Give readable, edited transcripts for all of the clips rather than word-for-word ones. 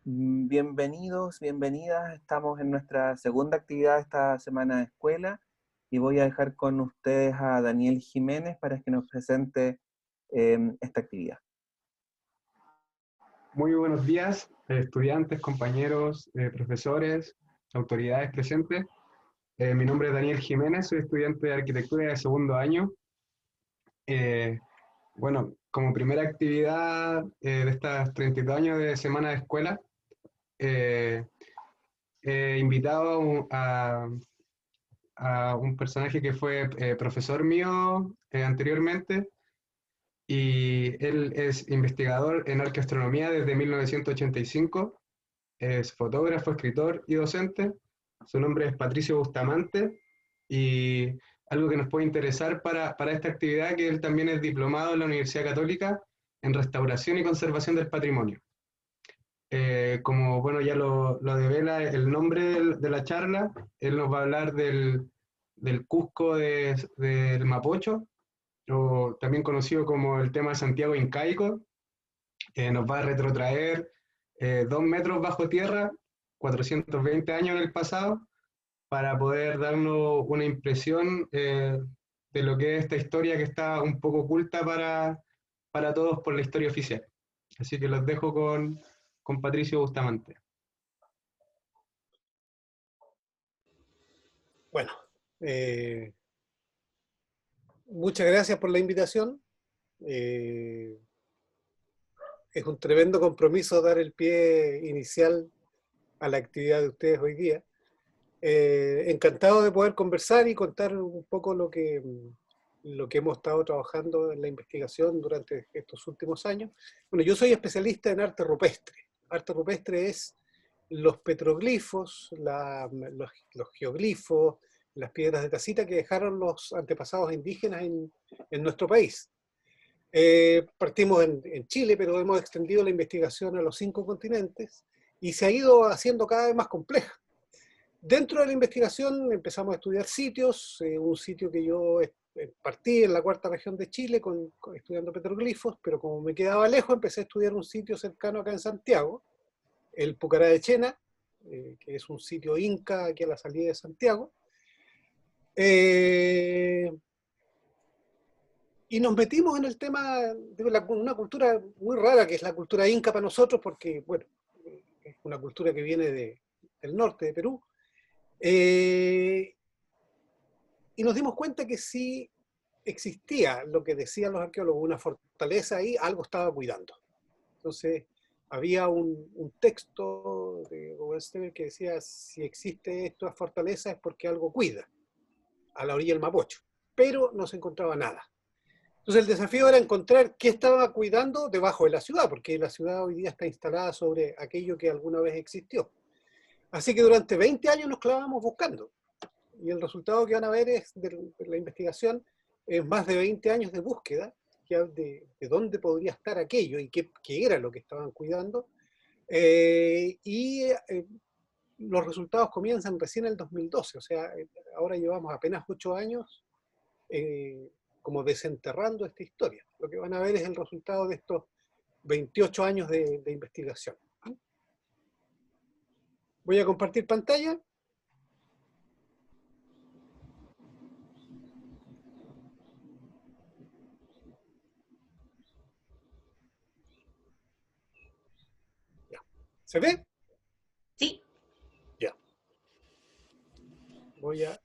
Bienvenidos, bienvenidas. Estamos en nuestra segunda actividad esta semana de escuela y voy a dejar con ustedes a Daniel Jiménez para que nos presente esta actividad. Muy buenos días, estudiantes, compañeros, profesores, autoridades presentes. Mi nombre es Daniel Jiménez, soy estudiante de arquitectura de segundo año. Bueno, como primera actividad de estas 32 años de semana de escuela, he invitado a un personaje que fue profesor mío anteriormente, y él es investigador en arqueoastronomía desde 1985, es fotógrafo, escritor y docente. Su nombre es Patricio Bustamante, y algo que nos puede interesar para esta actividad, que él también es diplomado en la Universidad Católica en Restauración y Conservación del Patrimonio. Como bueno, ya lo devela el nombre de la charla, él nos va a hablar del Cusco del Mapocho, o también conocido como el tema de Santiago Incaico. Nos va a retrotraer 2 metros bajo tierra, 420 años en el pasado, para poder darnos una impresión de lo que es esta historia, que está un poco oculta para todos por la historia oficial. Así que los dejo con Patricio Bustamante. Bueno, muchas gracias por la invitación. Es un tremendo compromiso dar el pie inicial a la actividad de ustedes hoy día. Encantado de poder conversar y contar un poco lo que hemos estado trabajando en la investigación durante estos últimos años. Bueno, yo soy especialista en arte rupestre. Arte rupestre es los petroglifos, los geoglifos, las piedras de tacita que dejaron los antepasados indígenas en nuestro país. Partimos en Chile, pero hemos extendido la investigación a los 5 continentes y se ha ido haciendo cada vez más compleja. Dentro de la investigación empezamos a estudiar sitios, un sitio que yo partí en la 4ª región de Chile estudiando petroglifos, pero como me quedaba lejos, empecé a estudiar un sitio cercano acá en Santiago, el Pucará de Chena, que es un sitio inca aquí a la salida de Santiago. Y nos metimos en el tema de una cultura muy rara, que es la cultura inca para nosotros, porque, bueno, es una cultura que viene del norte de Perú. Y nos dimos cuenta que sí existía lo que decían los arqueólogos, una fortaleza ahí, algo estaba cuidando. Entonces, había un texto de Gobernstein que decía: si existe esta fortaleza es porque algo cuida, a la orilla del Mapocho, pero no se encontraba nada. Entonces el desafío era encontrar qué estaba cuidando debajo de la ciudad, porque la ciudad hoy día está instalada sobre aquello que alguna vez existió. Así que durante 20 años nos clavamos buscando. Y el resultado que van a ver es de la investigación, es más de 20 años de búsqueda de dónde podría estar aquello y qué era lo que estaban cuidando. Los resultados comienzan recién en el 2012, o sea, ahora llevamos apenas 8 años como desenterrando esta historia. Lo que van a ver es el resultado de estos 28 años de investigación. Voy a compartir pantalla. Ya. ¿Se ve? Sí. Ya. Voy a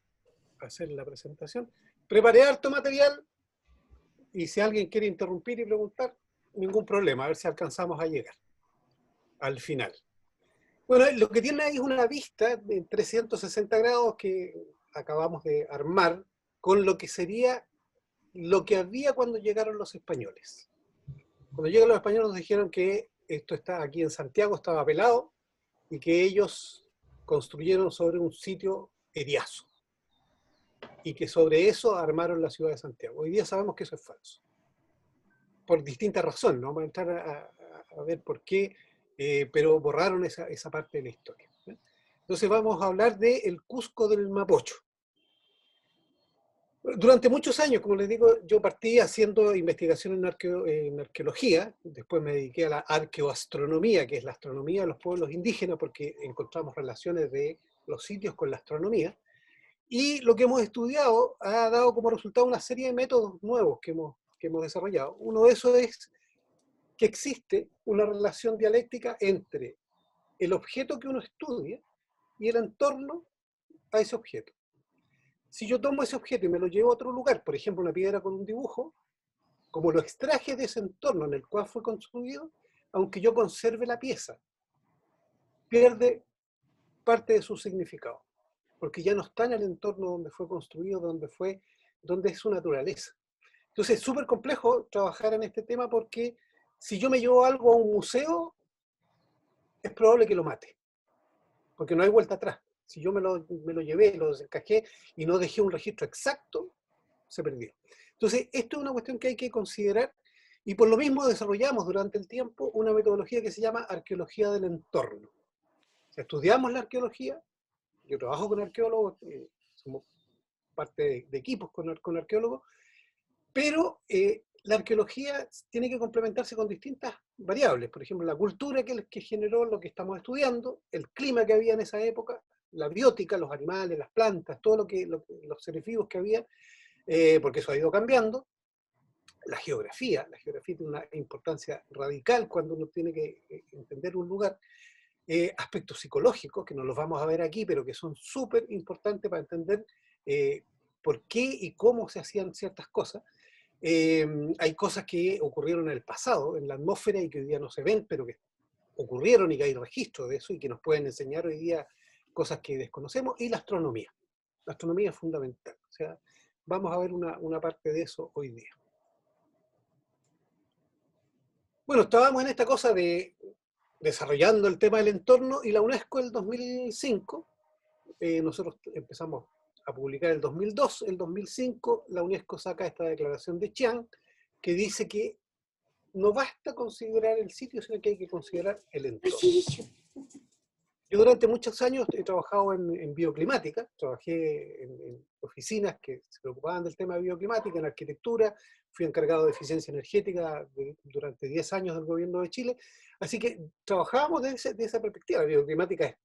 hacer la presentación. Preparé harto material y si alguien quiere interrumpir y preguntar, ningún problema, a ver si alcanzamos a llegar al final. Bueno, lo que tiene ahí es una vista de 360 grados que acabamos de armar con lo que sería lo que había cuando llegaron los españoles. Cuando llegan los españoles nos dijeron que esto está aquí en Santiago, estaba pelado, y que ellos construyeron sobre un sitio eriazo, y que sobre eso armaron la ciudad de Santiago. Hoy día sabemos que eso es falso, por distintas razones, no vamos a entrar a ver por qué, pero borraron esa parte de la historia. Entonces vamos a hablar del Cusco del Mapocho. Durante muchos años, como les digo, yo partí haciendo investigación en arqueología, después me dediqué a la arqueoastronomía, que es la astronomía de los pueblos indígenas, porque encontramos relaciones de los sitios con la astronomía, y lo que hemos estudiado ha dado como resultado una serie de métodos nuevos que hemos desarrollado. Uno de esos es que existe una relación dialéctica entre el objeto que uno estudia y el entorno a ese objeto. Si yo tomo ese objeto y me lo llevo a otro lugar, por ejemplo una piedra con un dibujo, como lo extraje de ese entorno en el cual fue construido, aunque yo conserve la pieza, pierde parte de su significado, porque ya no está en el entorno donde fue construido, donde es su naturaleza. Entonces es súper complejo trabajar en este tema porque si yo me llevo algo a un museo, es probable que lo mate, porque no hay vuelta atrás. Si yo me lo llevé, lo desencajé y no dejé un registro exacto, se perdió. Entonces, esto es una cuestión que hay que considerar y por lo mismo desarrollamos durante el tiempo una metodología que se llama arqueología del entorno. O sea, estudiamos la arqueología, yo trabajo con arqueólogos, somos parte de equipos con arqueólogos, pero la arqueología tiene que complementarse con distintas variables, por ejemplo, la cultura que generó lo que estamos estudiando, el clima que había en esa época, la biótica, los animales, las plantas, todo los seres vivos que había, porque eso ha ido cambiando. La geografía tiene una importancia radical cuando uno tiene que entender un lugar. Aspectos psicológicos, que no los vamos a ver aquí, pero que son súper importantes para entender por qué y cómo se hacían ciertas cosas. Hay cosas que ocurrieron en el pasado, en la atmósfera, y que hoy día no se ven, pero que ocurrieron y que hay registro de eso y que nos pueden enseñar hoy día cosas que desconocemos. Y la astronomía. La astronomía es fundamental. O sea, vamos a ver una parte de eso hoy día. Bueno, estábamos en esta cosa de desarrollando el tema del entorno y la UNESCO el 2005, nosotros empezamos a publicar el 2002, el 2005 la UNESCO saca esta declaración de Chiang que dice que no basta considerar el sitio, sino que hay que considerar el entorno. Yo durante muchos años he trabajado en bioclimática, trabajé en oficinas que se preocupaban del tema de bioclimática, en arquitectura, fui encargado de eficiencia energética durante 10 años del gobierno de Chile, así que trabajábamos de esa perspectiva. La bioclimática es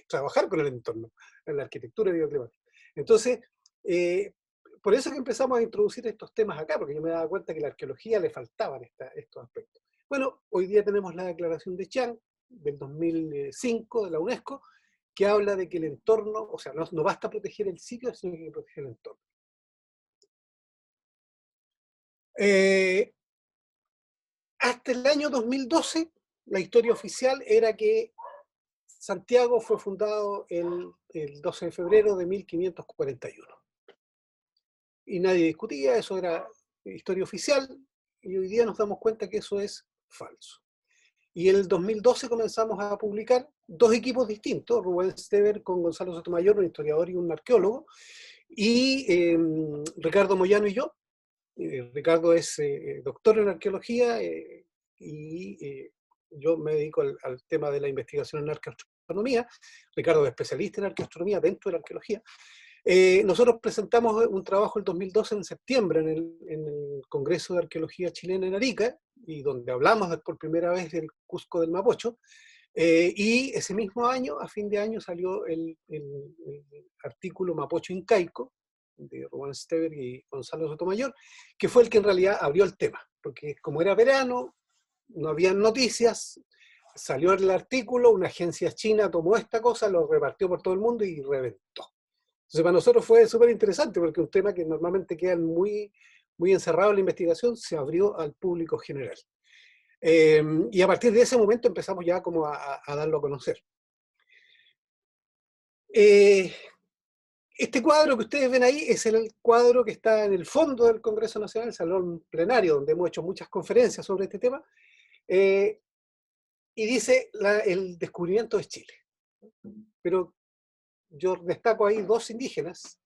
trabajar con el entorno, en la arquitectura bioclimática. Entonces, por eso que empezamos a introducir estos temas acá, porque yo me daba cuenta que a la arqueología le faltaban estos aspectos. Bueno, hoy día tenemos la declaración de Chiang, del 2005 de la UNESCO, que habla de que el entorno, o sea, no basta proteger el sitio, sino que hay que proteger el entorno. Hasta el año 2012, la historia oficial era que Santiago fue fundado el 12 de febrero de 1541. Y nadie discutía, eso era historia oficial, y hoy día nos damos cuenta que eso es falso. Y en el 2012 comenzamos a publicar dos equipos distintos, Rubén Stever con Gonzalo Sotomayor, un historiador y un arqueólogo, y Ricardo Moyano y yo. Ricardo es doctor en arqueología y yo me dedico al tema de la investigación en arqueoastronomía. Ricardo es especialista en arqueoastronomía dentro de la arqueología. Nosotros presentamos un trabajo el 2012 en septiembre en el Congreso de Arqueología Chilena en Arica, y donde hablamos por primera vez del Cusco del Mapocho, y ese mismo año, a fin de año, salió el artículo Mapocho Incaico, de Rubén Stever y Gonzalo Sotomayor, que fue el que en realidad abrió el tema, porque como era verano, no habían noticias, salió el artículo, una agencia china tomó esta cosa, lo repartió por todo el mundo y reventó. Entonces para nosotros fue súper interesante porque un tema que normalmente queda muy encerrado en la investigación se abrió al público general. Y a partir de ese momento empezamos ya como a darlo a conocer. Este cuadro que ustedes ven ahí es el cuadro que está en el fondo del Congreso Nacional, el salón plenario, donde hemos hecho muchas conferencias sobre este tema, y dice el descubrimiento de Chile. Pero yo destaco ahí dos indígenas,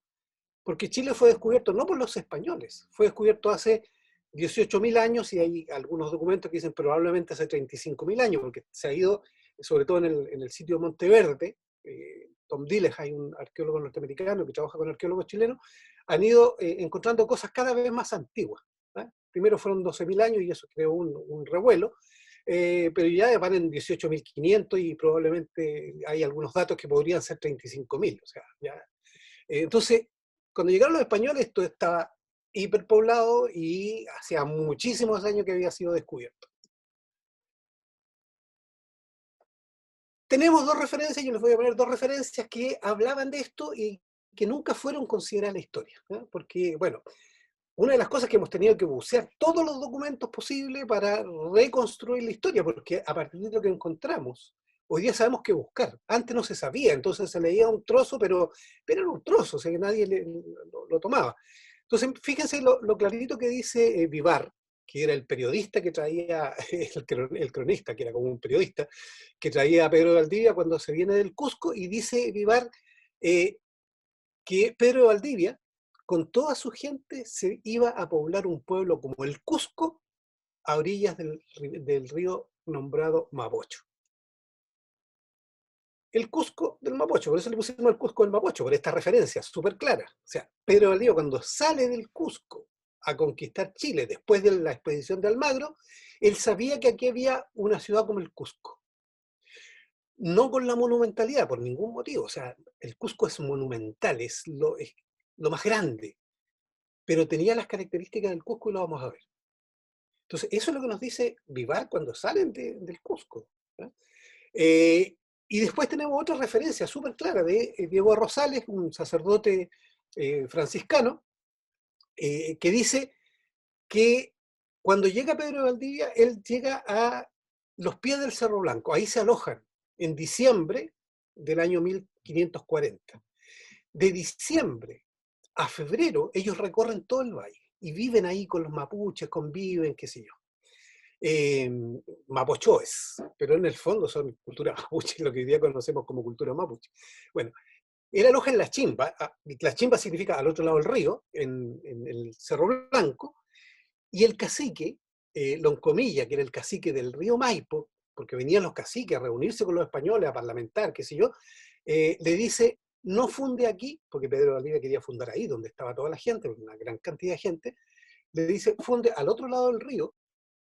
porque Chile fue descubierto no por los españoles, fue descubierto hace 18.000 años, y hay algunos documentos que dicen probablemente hace 35.000 años, porque se ha ido, sobre todo en el sitio de Monteverde, Tom Diles, hay un arqueólogo norteamericano que trabaja con arqueólogos chilenos, han ido encontrando cosas cada vez más antiguas. Primero fueron 12.000 años y eso creó un revuelo, pero ya van en 18.500 y probablemente hay algunos datos que podrían ser 35.000. O sea, ya. Entonces, cuando llegaron los españoles, esto estaba hiperpoblado y hacía muchísimos años que había sido descubierto. Tenemos dos referencias, yo les voy a poner dos referencias que hablaban de esto y que nunca fueron consideradas en la historia. Porque, bueno, una de las cosas que hemos tenido que bucear todos los documentos posibles para reconstruir la historia, porque a partir de lo que encontramos, hoy día sabemos qué buscar. Antes no se sabía, entonces se leía un trozo, pero era un trozo, o sea que nadie lo tomaba. Entonces, fíjense lo clarito que dice Vivar, que era el periodista que traía, el cronista, que era como un periodista, que traía a Pedro de Valdivia cuando se viene del Cusco, y dice Vivar que Pedro de Valdivia, con toda su gente, se iba a poblar un pueblo como el Cusco, a orillas del río nombrado Mapocho. El Cusco del Mapocho, por eso le pusimos el Cusco del Mapocho, por esta referencia súper clara. O sea, Pedro de Valdivia, cuando sale del Cusco a conquistar Chile después de la expedición de Almagro, él sabía que aquí había una ciudad como el Cusco. No con la monumentalidad, por ningún motivo. O sea, el Cusco es monumental, es lo más grande, pero tenía las características del Cusco y lo vamos a ver. Entonces, eso es lo que nos dice Vivar cuando salen del Cusco. Y después tenemos otra referencia súper clara de Diego Rosales, un sacerdote franciscano, que dice que cuando llega Pedro de Valdivia, él llega a los pies del Cerro Blanco, ahí se alojan en diciembre del año 1540. De diciembre a febrero, ellos recorren todo el valle y viven ahí con los mapuches, conviven, qué sé yo. Mapochoes, pero en el fondo son cultura mapuche, lo que hoy día conocemos como cultura mapuche. Bueno, él aloja en la chimba significa al otro lado del río, en el Cerro Blanco, y el cacique, Loncomilla, que era el cacique del río Maipo, porque venían los caciques a reunirse con los españoles, a parlamentar, qué sé yo, le dice, no funde aquí, porque Pedro de Valdivia quería fundar ahí, donde estaba toda la gente, una gran cantidad de gente, le dice, funde al otro lado del río,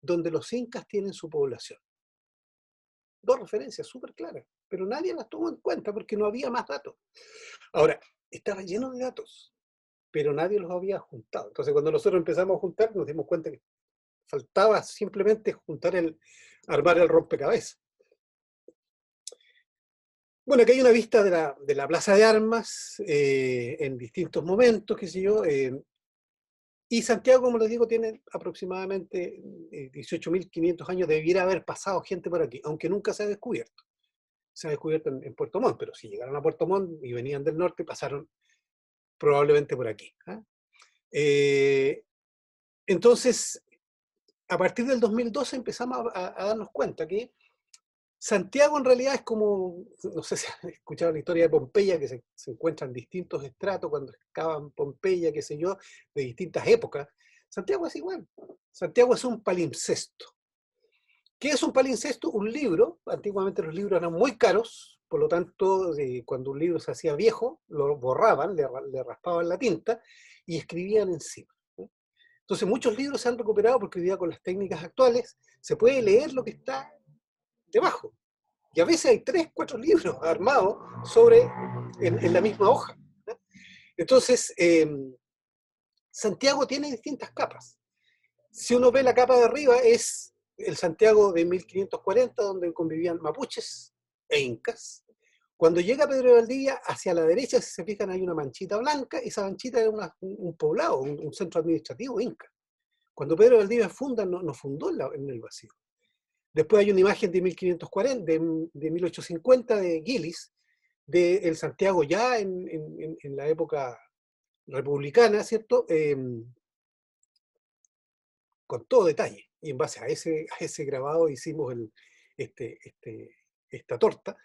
donde los incas tienen su población. Dos referencias súper claras, pero nadie las tomó en cuenta porque no había más datos. Ahora, estaba lleno de datos, pero nadie los había juntado. Entonces, cuando nosotros empezamos a juntar, nos dimos cuenta que faltaba simplemente armar el rompecabezas. Bueno, aquí hay una vista de la Plaza de Armas en distintos momentos, qué sé yo, y Santiago, como les digo, tiene aproximadamente 18.500 años, debiera haber pasado gente por aquí, aunque nunca se ha descubierto. Se ha descubierto en Puerto Montt, pero si llegaron a Puerto Montt y venían del norte, pasaron probablemente por aquí. Entonces, a partir del 2012 empezamos a darnos cuenta que Santiago en realidad es como, no sé si han escuchado la historia de Pompeya, que se encuentran distintos estratos cuando excavan Pompeya, qué sé yo, de distintas épocas. Santiago es igual. Santiago es un palimpsesto. ¿Qué es un palimpsesto? Un libro. Antiguamente los libros eran muy caros, por lo tanto, cuando un libro se hacía viejo, lo borraban, le raspaban la tinta y escribían encima. Entonces muchos libros se han recuperado porque hoy día con las técnicas actuales se puede leer lo que está debajo. Y a veces hay 3, 4 libros armados en la misma hoja. Entonces, Santiago tiene distintas capas. Si uno ve la capa de arriba, es el Santiago de 1540, donde convivían mapuches e incas. Cuando llega Pedro de Valdivia, hacia la derecha, si se fijan, hay una manchita blanca. Esa manchita era un poblado, un centro administrativo inca. Cuando Pedro de Valdivia funda, no fundó en el vacío. Después hay una imagen de 1540, de 1850 de Gillis, de el Santiago ya en la época republicana, ¿cierto? Con todo detalle. Y en base a ese grabado hicimos esta torta.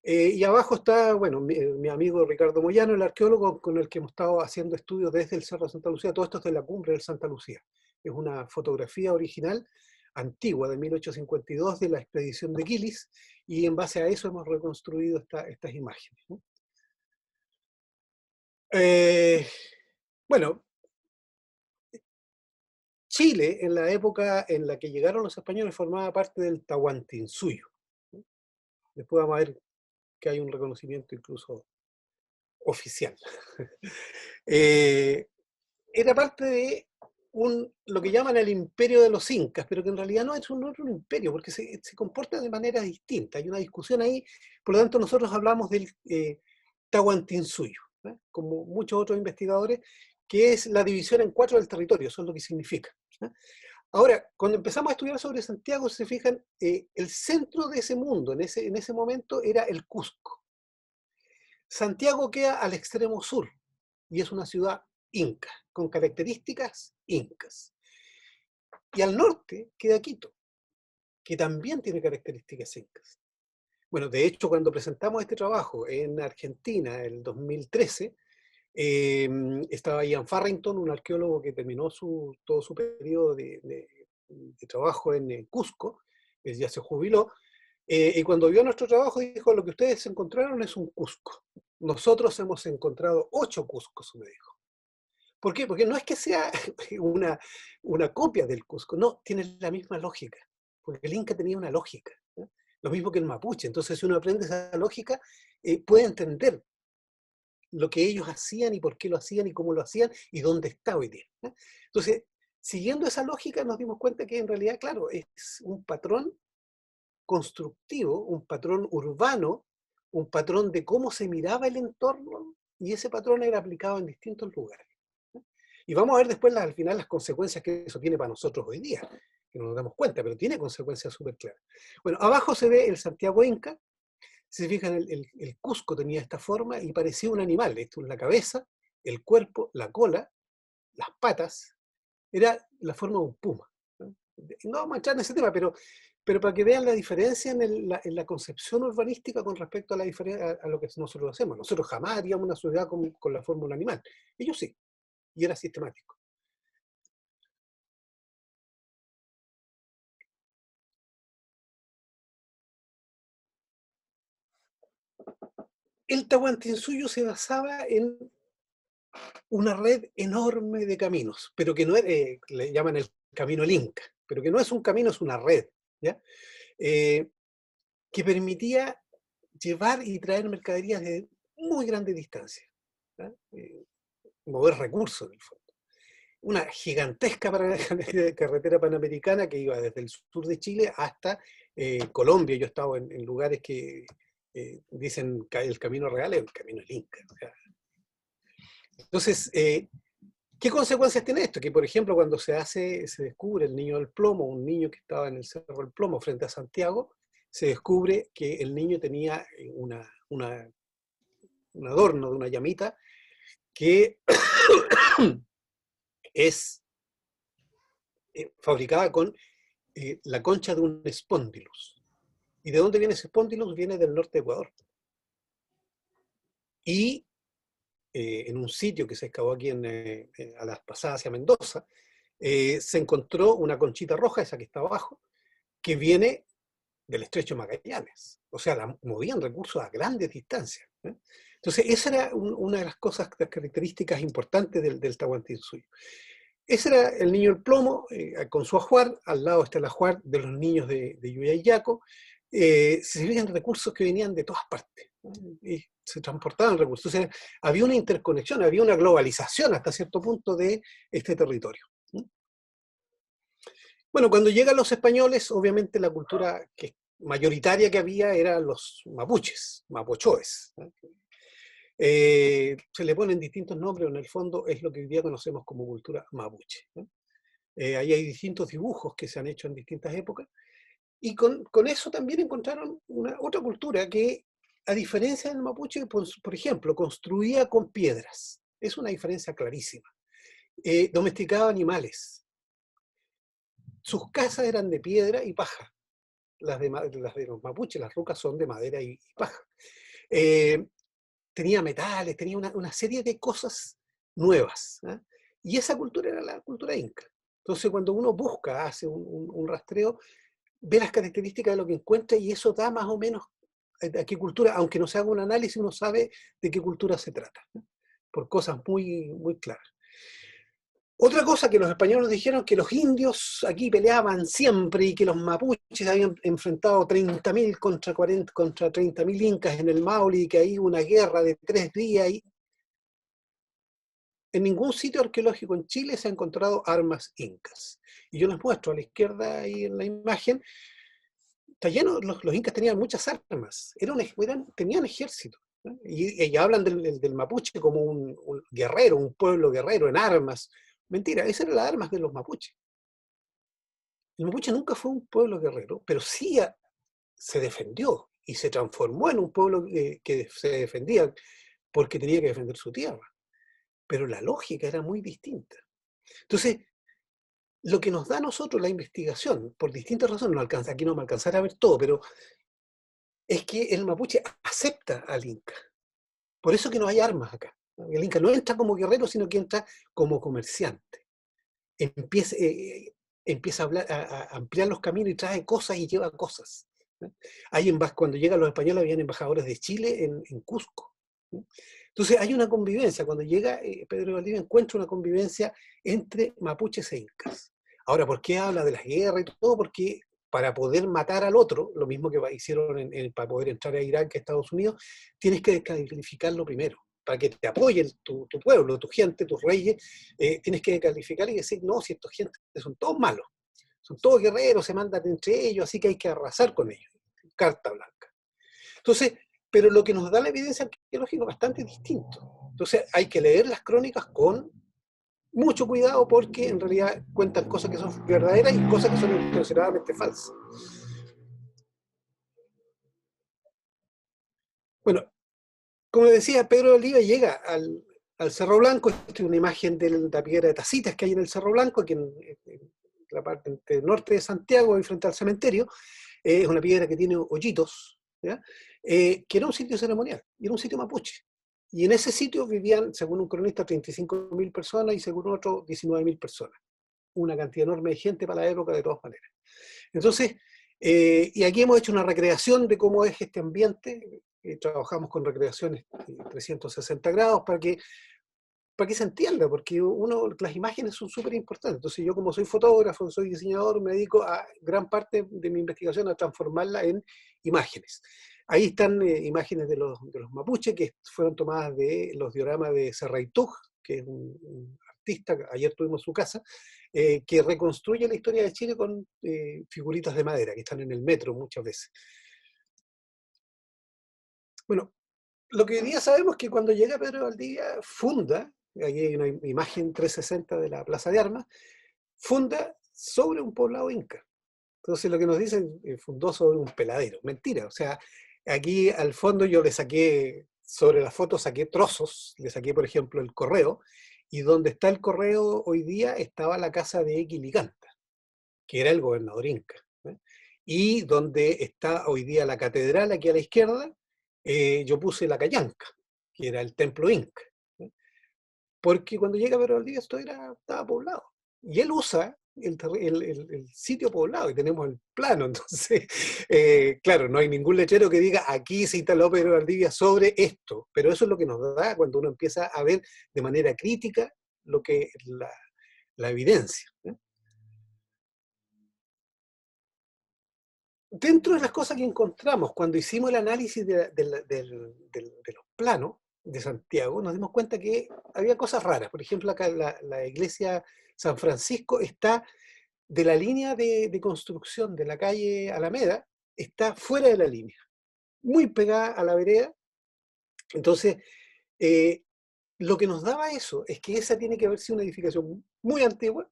Y abajo está, bueno, mi amigo Ricardo Moyano, el arqueólogo con el que hemos estado haciendo estudios desde el Cerro de Santa Lucía. Todo esto es de la cumbre del Santa Lucía. Es una fotografía original antigua de 1852 de la expedición de Gillis, y en base a eso hemos reconstruido estas imágenes. Bueno, Chile, en la época en la que llegaron los españoles, formaba parte del Tahuantinsuyo. Después vamos a ver que hay un reconocimiento incluso oficial. Era parte de lo que llaman el imperio de los incas, pero que en realidad no es un imperio, porque se comporta de manera distinta. Hay una discusión ahí, por lo tanto nosotros hablamos del Tahuantinsuyo, como muchos otros investigadores, que es la división en 4 del territorio, eso es lo que significa. Ahora, cuando empezamos a estudiar sobre Santiago, si se fijan, el centro de ese mundo en ese momento era el Cusco. Santiago queda al extremo sur y es una ciudad inca, con características incas. Y al norte queda Quito, que también tiene características incas. Bueno, de hecho, cuando presentamos este trabajo en Argentina, en el 2013, estaba Ian Farrington, un arqueólogo que terminó todo su periodo de trabajo en Cusco, ya se jubiló, y cuando vio nuestro trabajo dijo, lo que ustedes encontraron es un Cusco. Nosotros hemos encontrado 8 Cuscos, me dijo. ¿Por qué? Porque no es que sea una copia del Cusco, no, tiene la misma lógica, porque el Inca tenía una lógica, ¿no? Lo mismo que el Mapuche. Entonces, si uno aprende esa lógica, puede entender lo que ellos hacían y por qué lo hacían y cómo lo hacían y dónde está hoy día, ¿no? Entonces, siguiendo esa lógica, nos dimos cuenta que en realidad, claro, es un patrón constructivo, un patrón urbano, un patrón de cómo se miraba el entorno, y ese patrón era aplicado en distintos lugares. Y vamos a ver después al final las consecuencias que eso tiene para nosotros hoy día, que no nos damos cuenta, pero tiene consecuencias súper claras. Bueno, abajo se ve el Santiago Inca. Si se fijan, el Cusco tenía esta forma y parecía un animal. Esto es la cabeza, el cuerpo, la cola, las patas. Era la forma de un puma. No vamos a entrar en ese tema, pero para que vean la diferencia en la concepción urbanística con respecto a, a lo que nosotros hacemos. Nosotros jamás haríamos una ciudad con la forma de un animal. Ellos sí, y era sistemático. El Tahuantinsuyo se basaba en una red enorme de caminos, pero que no es, le llaman el camino el Inca, pero que no es un camino, es una red, ¿ya? Que permitía llevar y traer mercaderías de muy grande distancia, mover recursos en el fondo. Una gigantesca carretera panamericana que iba desde el sur de Chile hasta Colombia. Yo he estado en lugares que dicen que el camino real es el camino del Inca. O sea. Entonces, ¿qué consecuencias tiene esto? Que, por ejemplo, cuando se descubre el Niño del Plomo, un niño que estaba en el Cerro del Plomo frente a Santiago, se descubre que el niño tenía un adorno de una llamita que es fabricada con la concha de un espóndilus. ¿Y de dónde viene ese espóndilus? Viene del norte de Ecuador. Y en un sitio que se excavó aquí a las pasadas hacia Mendoza, se encontró una conchita roja, esa que está abajo, que viene del estrecho de Magallanes. O sea, movían recursos a grandes distancias. Entonces, esa era una de las características importantes del Tahuantinsuyo. Ese era el Niño del Plomo, con su ajuar. Al lado está el ajuar de los niños de Yuyayaco. Se servían recursos que venían de todas partes, ¿no? Y se transportaban recursos. Entonces, había una interconexión, había una globalización hasta cierto punto de este territorio. Bueno, cuando llegan los españoles, obviamente la cultura mayoritaria que había eran los mapuches, mapochoes, ¿no? Se le ponen distintos nombres, en el fondo es lo que hoy día conocemos como cultura mapuche, ¿no? Ahí hay distintos dibujos que se han hecho en distintas épocas, y con eso también encontraron otra cultura que, a diferencia del mapuche, por ejemplo, construía con piedras. Es una diferencia clarísima. Domesticaba animales. Sus casas eran de piedra y paja. Las de los mapuches, las rucas, son de madera y paja. Tenía metales, tenía una serie de cosas nuevas, ¿eh? Y esa cultura era la cultura inca. Entonces, cuando uno busca, hace un rastreo, ve las características de lo que encuentra, y eso da más o menos a qué cultura, aunque no se haga un análisis, uno sabe de qué cultura se trata, ¿eh? Por cosas muy, muy claras. Otra cosa que los españoles dijeron, que los indios aquí peleaban siempre y que los mapuches habían enfrentado 30.000 contra 40, contra 30.000 incas en el Maule y que hay una guerra de 3 días. Y en ningún sitio arqueológico en Chile se han encontrado armas incas. Y yo les muestro a la izquierda ahí en la imagen, está lleno, los incas tenían muchas armas, tenían ejército, ¿no? Y hablan del mapuche como un guerrero, un pueblo guerrero en armas. Mentira, esas eran las armas de los mapuches. El mapuche nunca fue un pueblo guerrero, pero sí se defendió y se transformó en un pueblo que se defendía porque tenía que defender su tierra. Pero la lógica era muy distinta. Entonces, lo que nos da a nosotros la investigación, por distintas razones, aquí no me alcanzará a ver todo, pero es que el mapuche acepta al inca. Por eso que no hay armas acá. El inca no entra como guerrero, sino que entra como comerciante. Empieza a ampliar los caminos y trae cosas y lleva cosas. Cuando llegan los españoles habían embajadores de Chile en Cusco. Entonces hay una convivencia. Cuando llega Pedro de Valdivia encuentra una convivencia entre mapuches e incas. Ahora, ¿por qué habla de las guerras y todo? Porque para poder matar al otro, lo mismo que hicieron para poder entrar a Irak, a Estados Unidos, tienes que descalificarlo primero. Para que te apoyen tu pueblo, tu gente, tus reyes, tienes que descalificar y decir, no, si estos gente son todos malos, son todos guerreros, se mandan entre ellos, así que hay que arrasar con ellos. Carta blanca. Entonces, pero lo que nos da la evidencia arqueológica es bastante distinto. Entonces hay que leer las crónicas con mucho cuidado porque en realidad cuentan cosas que son verdaderas y cosas que son intencionadamente falsas. Bueno, como decía, Pedro de Valdivia llega al Cerro Blanco. Esta es una imagen de la piedra de Tacitas que hay en el Cerro Blanco, que en la parte norte de Santiago, y frente al cementerio. Es una piedra que tiene hoyitos, ¿ya? Que era un sitio ceremonial, y era un sitio mapuche. Y en ese sitio vivían, según un cronista, 35.000 personas y según otro, 19.000 personas. Una cantidad enorme de gente para la época, de todas maneras. Entonces, y aquí hemos hecho una recreación de cómo es este ambiente. Trabajamos con recreaciones 360 grados para que se entienda, porque las imágenes son súper importantes. Entonces yo, como soy fotógrafo, soy diseñador, me dedico a gran parte de mi investigación a transformarla en imágenes. Ahí están imágenes de los mapuches que fueron tomadas de los dioramas de Serraytug, que es un artista, ayer tuvimos su casa, que reconstruye la historia de Chile con figuritas de madera que están en el metro muchas veces. Bueno, lo que hoy día sabemos es que cuando llega Pedro de Valdivia, funda, aquí hay una imagen 360 de la Plaza de Armas, funda sobre un poblado inca. Entonces lo que nos dicen, fundó sobre un peladero. Mentira, o sea, aquí al fondo yo le saqué, sobre la foto saqué trozos, le saqué por ejemplo el correo, y donde está el correo hoy día estaba la casa de Equilicanta, que era el gobernador inca, ¿eh? Y donde está hoy día la catedral, aquí a la izquierda, yo puse la Cayanca, que era el templo inca, ¿eh? Porque cuando llega Pedro Valdivia esto estaba poblado. Y él usa el sitio poblado, y tenemos el plano. Entonces, claro, no hay ningún lechero que diga aquí se instaló Pedro Valdivia sobre esto, pero eso es lo que nos da cuando uno empieza a ver de manera crítica lo que la evidencia, ¿eh? Dentro de las cosas que encontramos cuando hicimos el análisis de los planos de Santiago, nos dimos cuenta que había cosas raras. Por ejemplo, acá la iglesia San Francisco está de la línea de construcción de la calle Alameda, está fuera de la línea, muy pegada a la vereda. Entonces, lo que nos daba eso es que esa tiene que haber sido una edificación muy antigua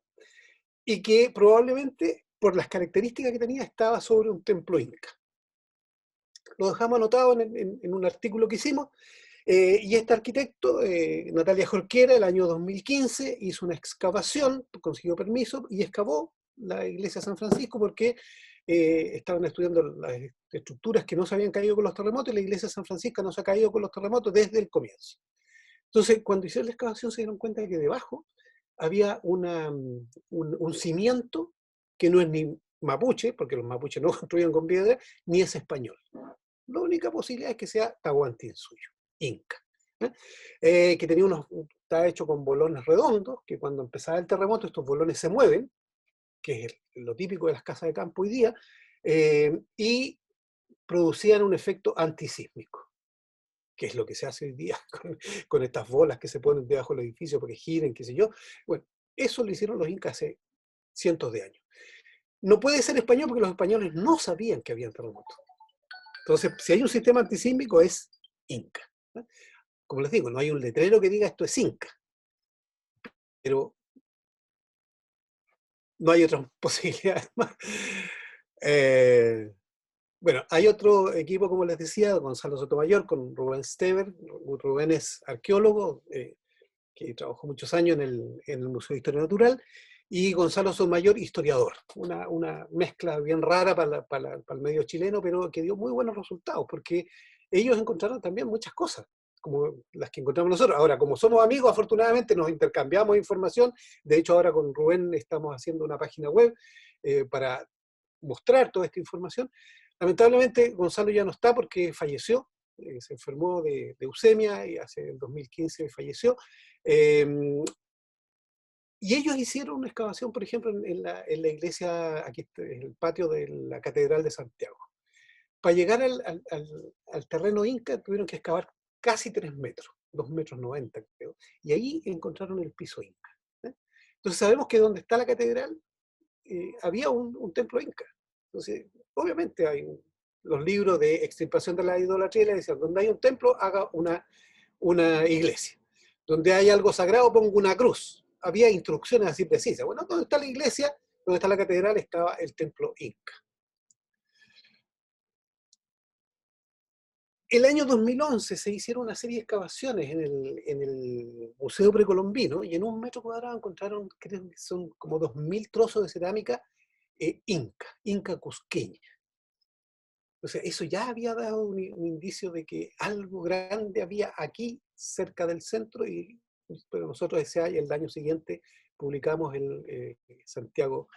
y que probablemente, por las características que tenía, estaba sobre un templo inca. Lo dejamos anotado en un artículo que hicimos, y este arquitecto, Natalia Jorquera, el año 2015, hizo una excavación, consiguió permiso y excavó la iglesia de San Francisco porque estaban estudiando las estructuras que no se habían caído con los terremotos, y la iglesia de San Francisco no se ha caído con los terremotos desde el comienzo. Entonces, cuando hicieron la excavación se dieron cuenta de que debajo había un cimiento que no es ni mapuche, porque los mapuches no construían con piedra, ni es español. La única posibilidad es que sea Tahuantinsuyo, inca. que tenía está hecho con bolones redondos, que cuando empezaba el terremoto estos bolones se mueven, que es lo típico de las casas de campo hoy día, y producían un efecto antisísmico, que es lo que se hace hoy día con estas bolas que se ponen debajo del edificio para que giren, qué sé yo. Bueno, eso lo hicieron los incas hace cientos de años. No puede ser español porque los españoles no sabían que había terremotos. Entonces, si hay un sistema antisísmico, es inca. Como les digo, no hay un letrero que diga esto es inca, pero no hay otras posibilidades más. Bueno, hay otro equipo, como les decía, Gonzalo Sotomayor, con Rubén Stever. Rubén es arqueólogo, que trabajó muchos años en el Museo de Historia Natural, y Gonzalo Sotomayor, historiador. Una mezcla bien rara para el medio chileno, pero que dio muy buenos resultados, porque ellos encontraron también muchas cosas, como las que encontramos nosotros. Ahora, como somos amigos, afortunadamente nos intercambiamos información. De hecho, ahora con Rubén estamos haciendo una página web para mostrar toda esta información. Lamentablemente, Gonzalo ya no está porque falleció, se enfermó de leucemia y hace el 2015 falleció. Y ellos hicieron una excavación, por ejemplo, en la iglesia, aquí en el patio de la Catedral de Santiago. Para llegar al terreno inca tuvieron que excavar casi 3 metros, 2,90 m, creo. Y ahí encontraron el piso inca. Entonces sabemos que donde está la catedral había un templo inca. Entonces, obviamente hay los libros de extirpación de la idolatría le decían, donde hay un templo, haga una iglesia. Donde hay algo sagrado, ponga una cruz. Había instrucciones así precisas. Bueno, donde está la iglesia, donde está la catedral, estaba el templo inca. El año 2011 se hicieron una serie de excavaciones en el Museo Precolombino y en 1 metro cuadrado encontraron, creo que son como 2.000 trozos de cerámica inca cusqueña. O sea, eso ya había dado un indicio de que algo grande había aquí cerca del centro, pero nosotros el año siguiente publicamos el Santiago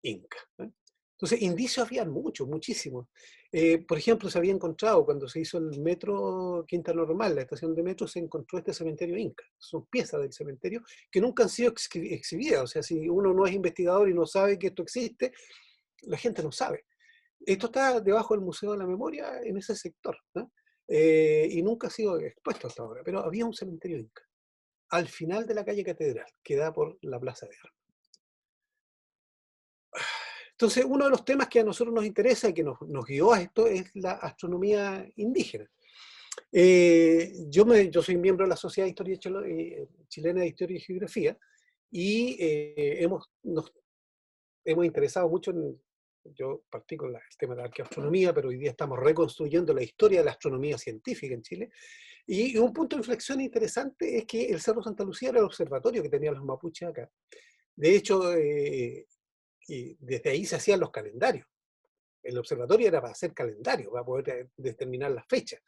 Inca. Entonces, indicios había muchos, muchísimos. Por ejemplo, se había encontrado, cuando se hizo el metro Quinta Normal, la estación de metro, se encontró este cementerio Inca. Son piezas del cementerio que nunca han sido exhibidas. O sea, si uno no es investigador y no sabe que esto existe, la gente no sabe. Esto está debajo del Museo de la Memoria, en ese sector, ¿no? Y nunca ha sido expuesto hasta ahora, pero había un cementerio inca, al final de la calle Catedral, que da por la Plaza de Armas. Entonces, uno de los temas que a nosotros nos interesa y que nos guió a esto es la astronomía indígena. Yo soy miembro de la Sociedad Chilena de Historia y Geografía y nos hemos interesado mucho yo partí con el tema de la arqueoastronomía, pero hoy día estamos reconstruyendo la historia de la astronomía científica en Chile. Y un punto de inflexión interesante es que el Cerro Santa Lucía era el observatorio que tenían los mapuches acá. De hecho, y desde ahí se hacían los calendarios. El observatorio era para hacer calendario, para poder determinar las fechas.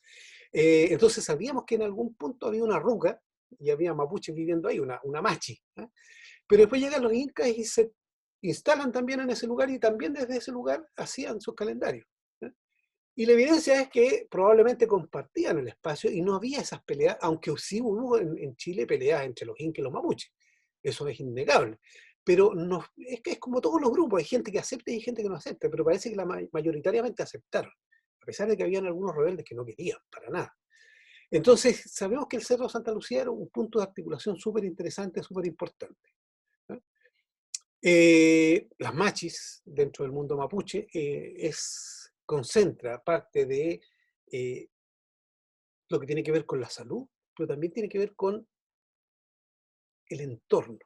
Entonces sabíamos que en algún punto había una ruca y había mapuches viviendo ahí, una machi. Pero después llegan los incas y se instalan también en ese lugar y también desde ese lugar hacían sus calendarios. Y la evidencia es que probablemente compartían el espacio y no había esas peleas, aunque sí hubo en Chile peleas entre los incas y los mapuches. Eso es innegable. Pero no, es que es como todos los grupos, hay gente que acepta y hay gente que no acepta, pero parece que mayoritariamente aceptaron, a pesar de que habían algunos rebeldes que no querían, para nada. Entonces, sabemos que el Cerro Santa Lucía era un punto de articulación súper interesante, súper importante. Las machis, dentro del mundo mapuche, concentra parte de lo que tiene que ver con la salud, pero también tiene que ver con el entorno.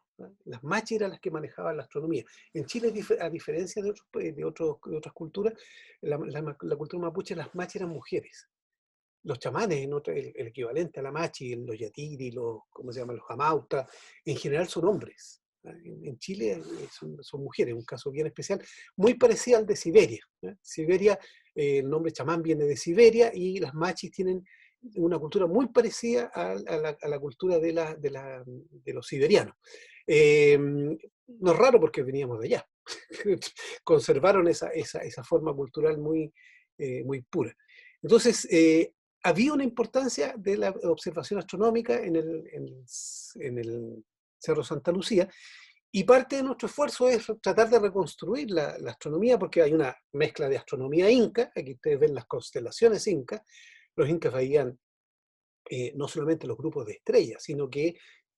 Las machis eran las que manejaban la astronomía. En Chile, a diferencia de otras culturas, la cultura mapuche, las machis eran mujeres. Los chamanes, el equivalente a la machi, los yatiri, ¿cómo se llaman? Los jamautas, en general son hombres. En Chile son mujeres, un caso bien especial, muy parecido al de Siberia. Siberia, el nombre chamán viene de Siberia y las machis tienen una cultura muy parecida a la cultura de los siberianos. No es raro porque veníamos de allá. Conservaron esa forma cultural muy pura. Entonces, había una importancia de la observación astronómica en el Cerro Santa Lucía, y parte de nuestro esfuerzo es tratar de reconstruir la astronomía, porque hay una mezcla de astronomía inca. Aquí ustedes ven las constelaciones incas. Los incas veían no solamente los grupos de estrellas, sino que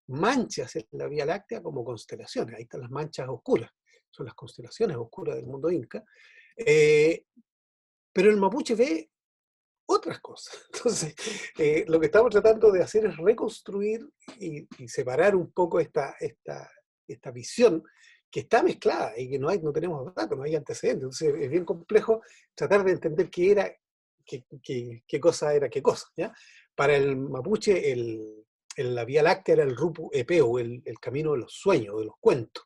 manchas en la Vía Láctea como constelaciones. Ahí están las manchas oscuras, son las constelaciones oscuras del mundo inca. Pero el mapuche ve otras cosas. Entonces, lo que estamos tratando de hacer es reconstruir y separar un poco esta visión que está mezclada y que no tenemos datos, no hay antecedentes. Entonces, es bien complejo tratar de entender qué cosa era qué cosa, ¿ya? Para el mapuche, la Vía Láctea era el Rupu Epeo, el camino de los sueños, de los cuentos.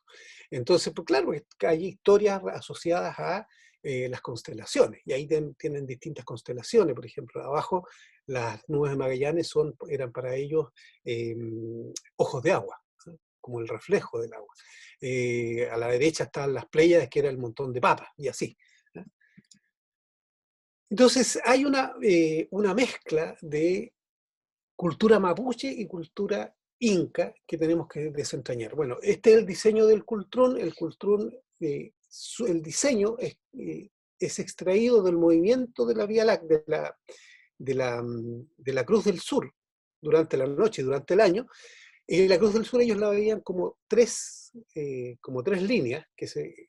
Entonces, pues claro, hay historias asociadas a las constelaciones, y ahí tienen distintas constelaciones. Por ejemplo, abajo las nubes de Magallanes eran para ellos ojos de agua, ¿sí? Como el reflejo del agua. A la derecha están las Pléyades, que era el montón de papas, y así. Entonces hay una mezcla de cultura mapuche y cultura inca que tenemos que desentrañar. Bueno, este es el diseño del cultrún. El cultrún, el diseño es extraído del movimiento de la Vía Láctea, de la Cruz del Sur, durante la noche, durante el año. Y la Cruz del Sur ellos la veían como tres líneas,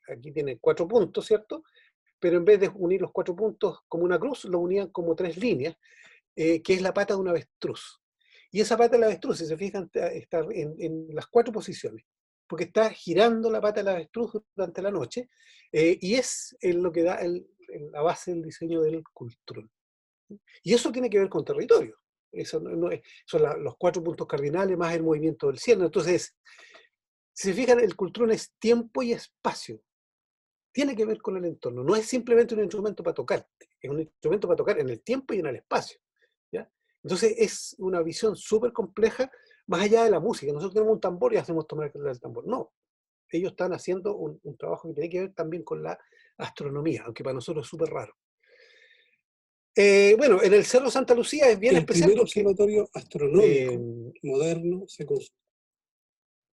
aquí tiene 4 puntos, ¿cierto? Pero en vez de unir los 4 puntos como una cruz, lo unían como 3 líneas, que es la pata de un avestruz. Y esa pata del avestruz, si se fijan, está en las 4 posiciones, porque está girando la pata del avestruz durante la noche, y es lo que da la base del diseño del cultrún. Y eso tiene que ver con territorio. Eso son los 4 puntos cardinales más el movimiento del cielo. Entonces, si se fijan, el cultrún es tiempo y espacio. Tiene que ver con el entorno. No es simplemente un instrumento para tocar, es un instrumento para tocar en el tiempo y en el espacio, ¿ya? Entonces es una visión súper compleja, más allá de la música. Nosotros tenemos un tambor y hacemos tomar el tambor. No, ellos están haciendo un trabajo que tiene que ver también con la astronomía, aunque para nosotros es súper raro. Bueno, en el Cerro Santa Lucía es bien especial. El primer observatorio astronómico moderno se construyó.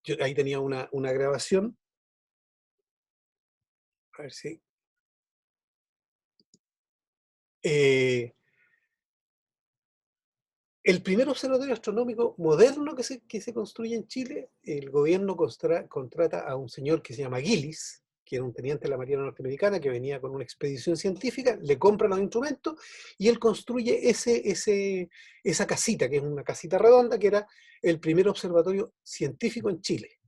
Yo ahí tenía una grabación. A ver si... el primer observatorio astronómico moderno que se construye en Chile, el gobierno contrata a un señor que se llama Gillis, que era un teniente de la Marina norteamericana, que venía con una expedición científica, le compra los instrumentos y él construye esa casita, que es una casita redonda, que era el primer observatorio científico en Chile,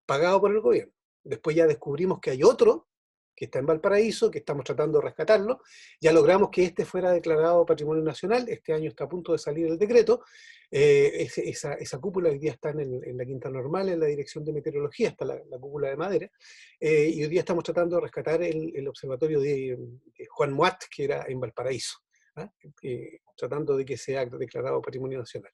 pagado por el gobierno. Después ya descubrimos que hay otro que está en Valparaíso, que estamos tratando de rescatarlo. Ya logramos que este fuera declarado Patrimonio Nacional. Este año está a punto de salir el decreto. Esa cúpula hoy día está en la Quinta Normal, en la Dirección de Meteorología, está la cúpula de madera. Y hoy día estamos tratando de rescatar el observatorio de Juan Muat, que era en Valparaíso, ¿ah? Tratando de que sea declarado Patrimonio Nacional.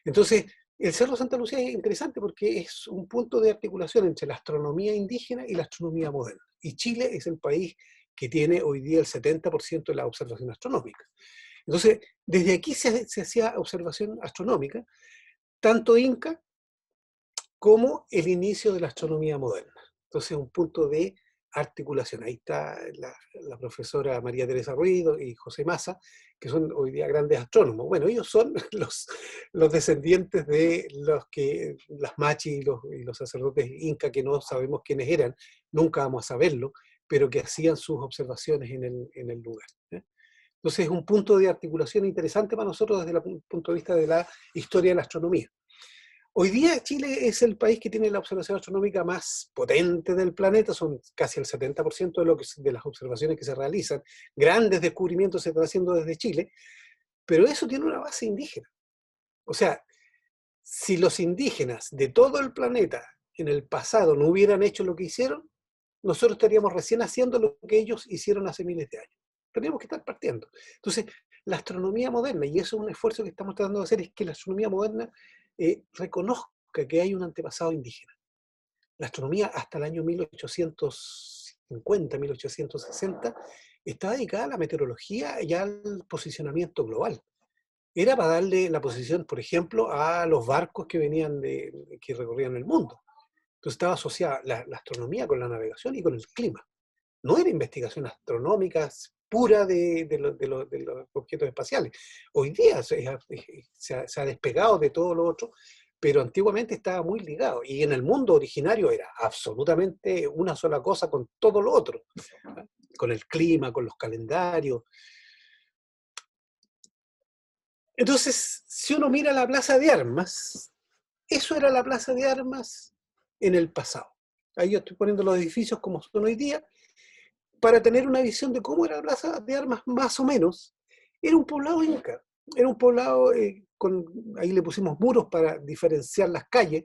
Entonces, el Cerro Santa Lucía es interesante porque es un punto de articulación entre la astronomía indígena y la astronomía moderna. Y Chile es el país que tiene hoy día el 70% de la observación astronómica. Entonces, desde aquí se hacía observación astronómica, tanto inca como el inicio de la astronomía moderna. Entonces, un punto de articulación. Ahí está la profesora María Teresa Ruiz y José Massa, que son hoy día grandes astrónomos. Bueno, ellos son los descendientes de las machis y los sacerdotes incas, que no sabemos quiénes eran, nunca vamos a saberlo, pero que hacían sus observaciones en el lugar, ¿eh? Entonces es un punto de articulación interesante para nosotros desde el punto de vista de la historia de la astronomía. Hoy día Chile es el país que tiene la observación astronómica más potente del planeta, son casi el 70% de las observaciones que se realizan. Grandes descubrimientos se están haciendo desde Chile, pero eso tiene una base indígena. O sea, si los indígenas de todo el planeta en el pasado no hubieran hecho lo que hicieron, nosotros estaríamos recién haciendo lo que ellos hicieron hace miles de años. Tendríamos que estar partiendo. Entonces, la astronomía moderna, y eso es un esfuerzo que estamos tratando de hacer, es que la astronomía moderna reconozca que hay un antepasado indígena. La astronomía hasta el año 1850, 1860, está dedicada a la meteorología y al posicionamiento global. era para darle la posición, por ejemplo, a los barcos que venían que recorrían el mundo. Entonces estaba asociada la astronomía con la navegación y con el clima. No era investigación astronómica pura de los objetos espaciales. Hoy día se ha despegado de todo lo otro, pero antiguamente estaba muy ligado. Y en el mundo originario era absolutamente una sola cosa con todo lo otro, ¿eh? Con el clima, con los calendarios. Entonces, si uno mira la Plaza de Armas, eso era la Plaza de Armas en el pasado. Ahí yo estoy poniendo los edificios como son hoy día, para tener una visión de cómo era la Plaza de Armas más o menos. Era un poblado inca, era un poblado ahí le pusimos muros para diferenciar las calles.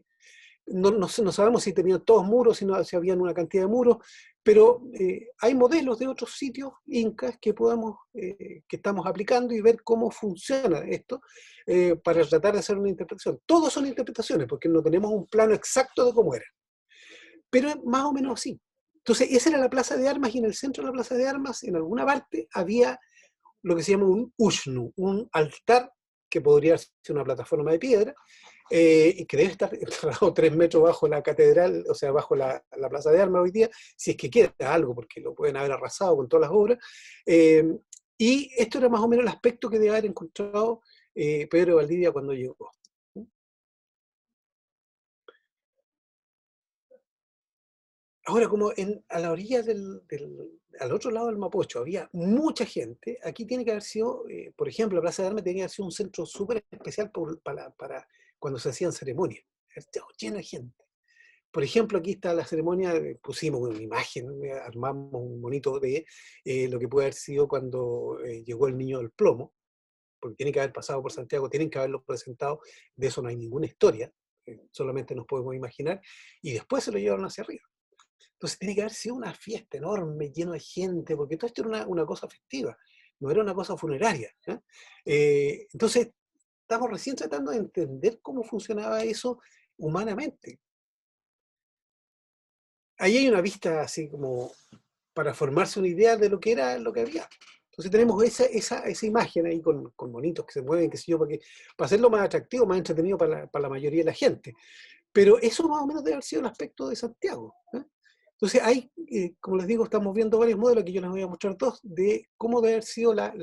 No sabemos si tenían todos muros, si habían una cantidad de muros, pero hay modelos de otros sitios incas que estamos aplicando y ver cómo funciona esto para tratar de hacer una interpretación. Todos son interpretaciones, porque no tenemos un plano exacto de cómo era, pero es más o menos así. Entonces, esa era la Plaza de Armas, y en el centro de la Plaza de Armas, en alguna parte, había lo que se llama un ushnu, un altar que podría ser una plataforma de piedra, y que debe estar enterrado 3 metros bajo la catedral, o sea, bajo la Plaza de Armas hoy día, si es que queda algo, porque lo pueden haber arrasado con todas las obras. Y esto era más o menos el aspecto que debe haber encontrado Pedro de Valdivia cuando llegó. Ahora, como a la orilla al otro lado del Mapocho había mucha gente, aquí tiene que haber sido, por ejemplo, la Plaza de Armas tenía que haber sido un centro súper especial para cuando se hacían ceremonias. Llena de gente. Por ejemplo, aquí está la ceremonia, pusimos una imagen, armamos un monito de lo que puede haber sido cuando llegó el niño del plomo, porque tiene que haber pasado por Santiago, tienen que haberlo presentado, de eso no hay ninguna historia, solamente nos podemos imaginar, y después se lo llevaron hacia arriba. Entonces tiene que haber sido una fiesta enorme, lleno de gente, porque todo esto era una cosa festiva, no era una cosa funeraria. Entonces estamos recién tratando de entender cómo funcionaba eso humanamente. Ahí hay una vista así como para formarse una idea de lo que era lo que había. Entonces tenemos esa imagen ahí con monitos que se mueven, qué sé yo, para hacerlo más atractivo, más entretenido para la mayoría de la gente. Pero eso más o menos debe haber sido el aspecto de Santiago. Entonces hay, como les digo, estamos viendo varios modelos, aquí yo les voy a mostrar dos, de cómo debe haber sido la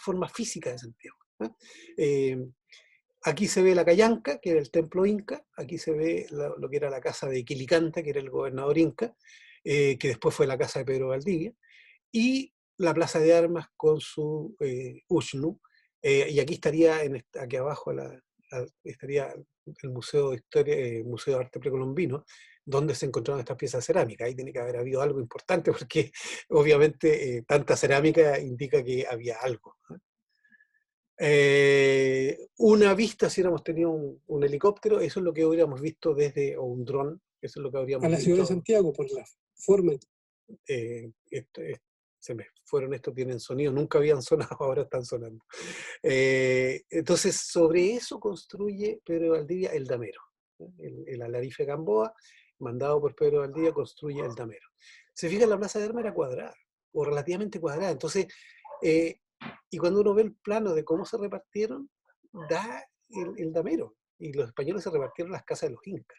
forma física de Santiago. Aquí se ve la Cayanca, que era el templo inca, aquí se ve lo que era la casa de Quilicanta, que era el gobernador inca, que después fue la casa de Pedro Valdivia, y la Plaza de Armas con su Ushnu, y aquí estaría, aquí abajo estaría el Museo de Historia, Museo de Arte Precolombino, donde se encontraron estas piezas de cerámica. Ahí tiene que haber habido algo importante, porque obviamente tanta cerámica indica que había algo. Una vista, si hubiéramos tenido un helicóptero, eso es lo que hubiéramos visto o un dron, eso es lo que habríamos visto. A la ciudad de Santiago, por la forma. Se me fueron estos, tienen sonido, nunca habían sonado, ahora están sonando. Entonces, sobre eso construye Pedro de Valdivia el damero. El Alarife Gamboa, mandado por Pedro de Valdivia, construye el damero. Se fija, la Plaza de Armas era cuadrada, o relativamente cuadrada. Entonces, y cuando uno ve el plano de cómo se repartieron, da el damero. Y los españoles se repartieron las casas de los incas.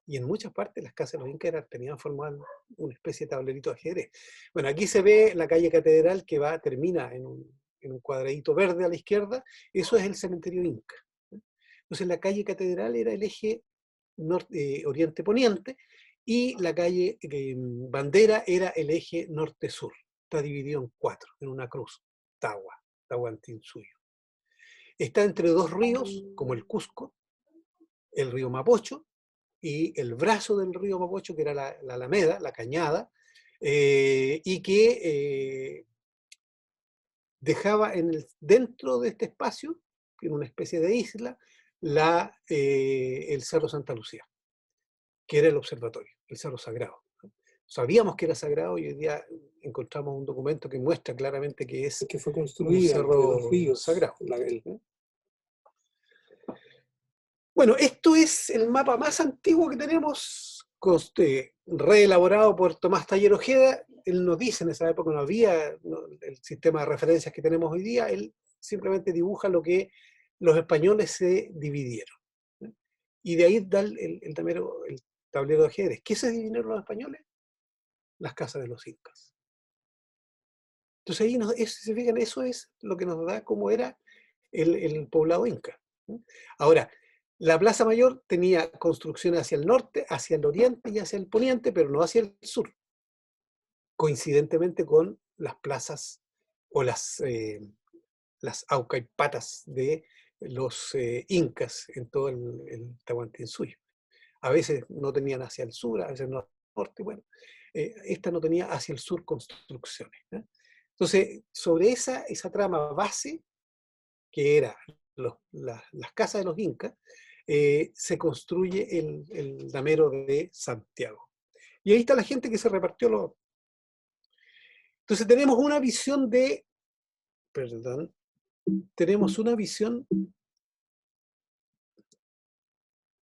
Y en muchas partes las casas de los incas tenían formado una especie de tablerito de ajedrez. Bueno, aquí se ve la calle Catedral que termina en un cuadradito verde a la izquierda. Eso es el cementerio inca. Entonces la calle Catedral era el eje oriente-poniente, y la calle Bandera era el eje norte-sur. Está dividido en 4, en una cruz. Tahuantinsuyo. Está entre 2 ríos, como el Cusco, el río Mapocho, y el brazo del río Mapocho, que era la Alameda, la Cañada, y que dejaba dentro de este espacio, en una especie de isla, el Cerro Santa Lucía, que era el observatorio, el Cerro Sagrado. Sabíamos que era sagrado, y hoy día encontramos un documento que muestra claramente que fue construido un cerro sagrado. Bueno, esto es el mapa más antiguo que tenemos, reelaborado por Tomás Taller Ojeda. Él nos dice, en esa época no había el sistema de referencias que tenemos hoy día. Él simplemente dibuja lo que los españoles se dividieron. Y de ahí da el tablero de ajedrez. ¿Qué se dividieron los españoles? Las casas de los incas. Entonces ahí, se fijan, eso es lo que nos da cómo era el poblado inca. Ahora, la Plaza Mayor tenía construcciones hacia el norte, hacia el oriente y hacia el poniente, pero no hacia el sur, coincidentemente con las plazas o las aucaypatas de los incas en todo el Tahuantinsuyo. A veces no tenían hacia el sur, a veces no hacia el norte, bueno, esta no tenía hacia el sur construcciones. Entonces, sobre esa trama base, que era las casas de los incas, se construye el damero de Santiago. Y ahí está la gente que se repartió los... Entonces tenemos una visión de... Perdón. Tenemos una visión...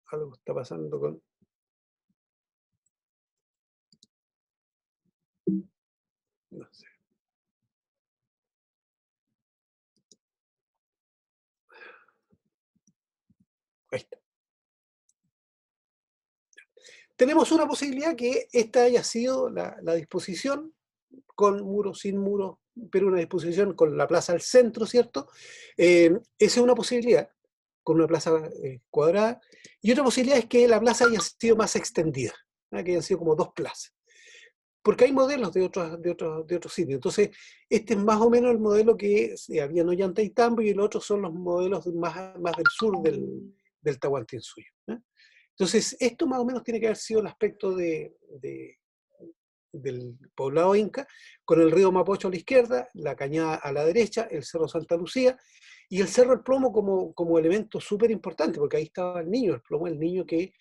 Algo está pasando con... No sé. Ahí está. Tenemos una posibilidad que esta haya sido la disposición, con muros, sin muros, pero una disposición con la plaza al centro, ¿cierto? Esa es una posibilidad, con una plaza cuadrada. Y otra posibilidad es que la plaza haya sido más extendida, ¿no? Que hayan sido como 2 plazas. Porque hay modelos de otros sitios. Entonces, este es más o menos el modelo que había en Ollantaytambo y el otro son los modelos más del sur del Tahuantinsuyo. Entonces, esto más o menos tiene que haber sido el aspecto del poblado inca, con el río Mapocho a la izquierda, la cañada a la derecha, el cerro Santa Lucía, y el cerro El Plomo como elemento súper importante, porque ahí estaba el niño, el Plomo, el niño que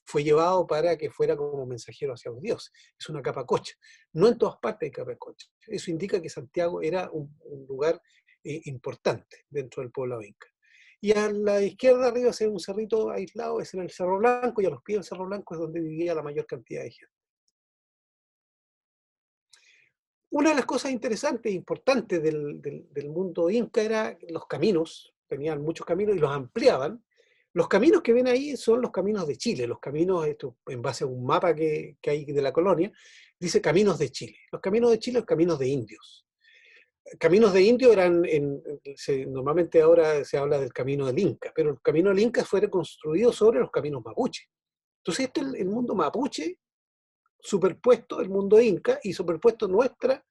fue llevado para que fuera como mensajero hacia los dioses. Es una capacocha. No en todas partes hay capacocha. Eso indica que Santiago era un lugar importante dentro del poblado inca. Y a la izquierda arriba es un cerrito aislado, ese era el Cerro Blanco, y a los pies del Cerro Blanco es donde vivía la mayor cantidad de gente. Una de las cosas interesantes e importantes del mundo inca era los caminos, tenían muchos caminos y los ampliaban. Los caminos que ven ahí son los caminos de Chile, los caminos, esto en base a un mapa que hay de la colonia, dice caminos de Chile. Los caminos de Chile son caminos de indios. Caminos de indios eran, normalmente ahora se habla del camino del Inca, pero el camino del Inca fue construido sobre los caminos mapuche. Entonces este es el mundo mapuche superpuesto, el mundo inca, y superpuesto nuestra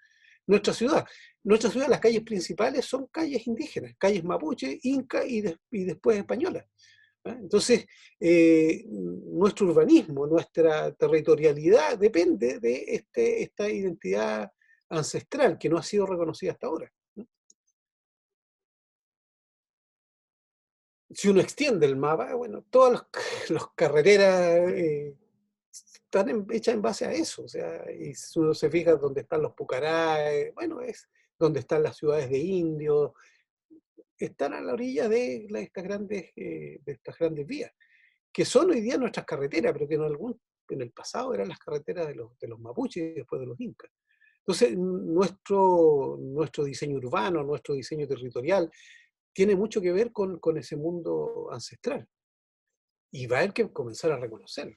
ciudad. Nuestra ciudad, las calles principales son calles indígenas, calles mapuche, inca y después españolas. Entonces, nuestro urbanismo, nuestra territorialidad depende de esta identidad ancestral que no ha sido reconocida hasta ahora. Si uno extiende el mapa, bueno, todas las carreteras están hechas en base a eso. O sea, y si uno se fija dónde están los pucarás, bueno, es donde están las ciudades de indios, están a la orilla de estas grandes vías, que son hoy día nuestras carreteras, pero que en el pasado eran las carreteras de los mapuches y después de los incas. Entonces, nuestro diseño urbano, nuestro diseño territorial, tiene mucho que ver con ese mundo ancestral. Y va a haber que comenzar a reconocerlo.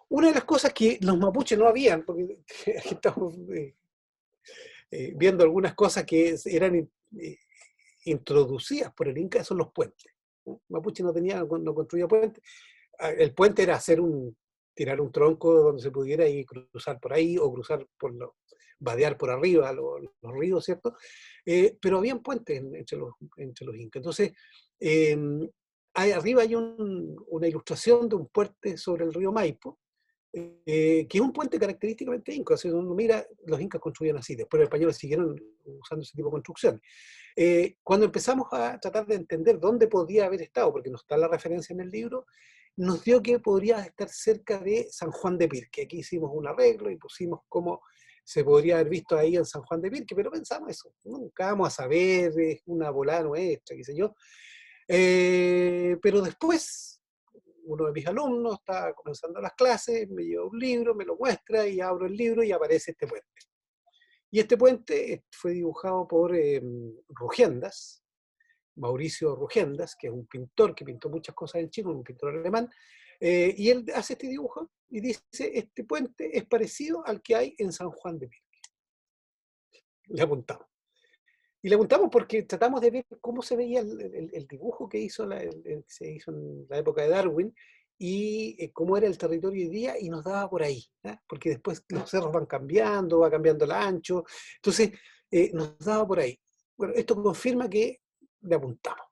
Una de las cosas que los mapuches no habían, porque aquí estamos viendo algunas cosas que eran introducidas por el Inca, son los puentes. Mapuche no construía puentes. El puente era tirar un tronco donde se pudiera ir cruzar por ahí o cruzar vadear por arriba los ríos, ¿cierto? Pero habían puentes entre los incas. Entonces, arriba hay una ilustración de un puente sobre el río Maipo, que es un puente característicamente inca. Si uno mira, los incas construían así, después los españoles siguieron usando ese tipo de construcciones. Cuando empezamos a tratar de entender dónde podía haber estado, porque no está la referencia en el libro, nos dio que podría estar cerca de San Juan de Pirque. Aquí hicimos un arreglo y pusimos cómo se podría haber visto ahí en San Juan de Pirque, pero pensamos eso, nunca vamos a saber, es una volada nuestra, qué sé yo. Pero después, uno de mis alumnos está comenzando las clases, me lleva un libro, me lo muestra y abro el libro y aparece este puente. Y este puente fue dibujado por Rugiendas, Mauricio Rugendas, que es un pintor que pintó muchas cosas en Chile, un pintor alemán, y él hace este dibujo y dice, este puente es parecido al que hay en San Juan de Pirque. Le apuntamos. Y le apuntamos porque tratamos de ver cómo se veía el dibujo que se hizo en la época de Darwin y cómo era el territorio hoy día, y nos daba por ahí, porque después los cerros van cambiando, va cambiando el ancho, entonces nos daba por ahí. Bueno, esto confirma que le apuntamos.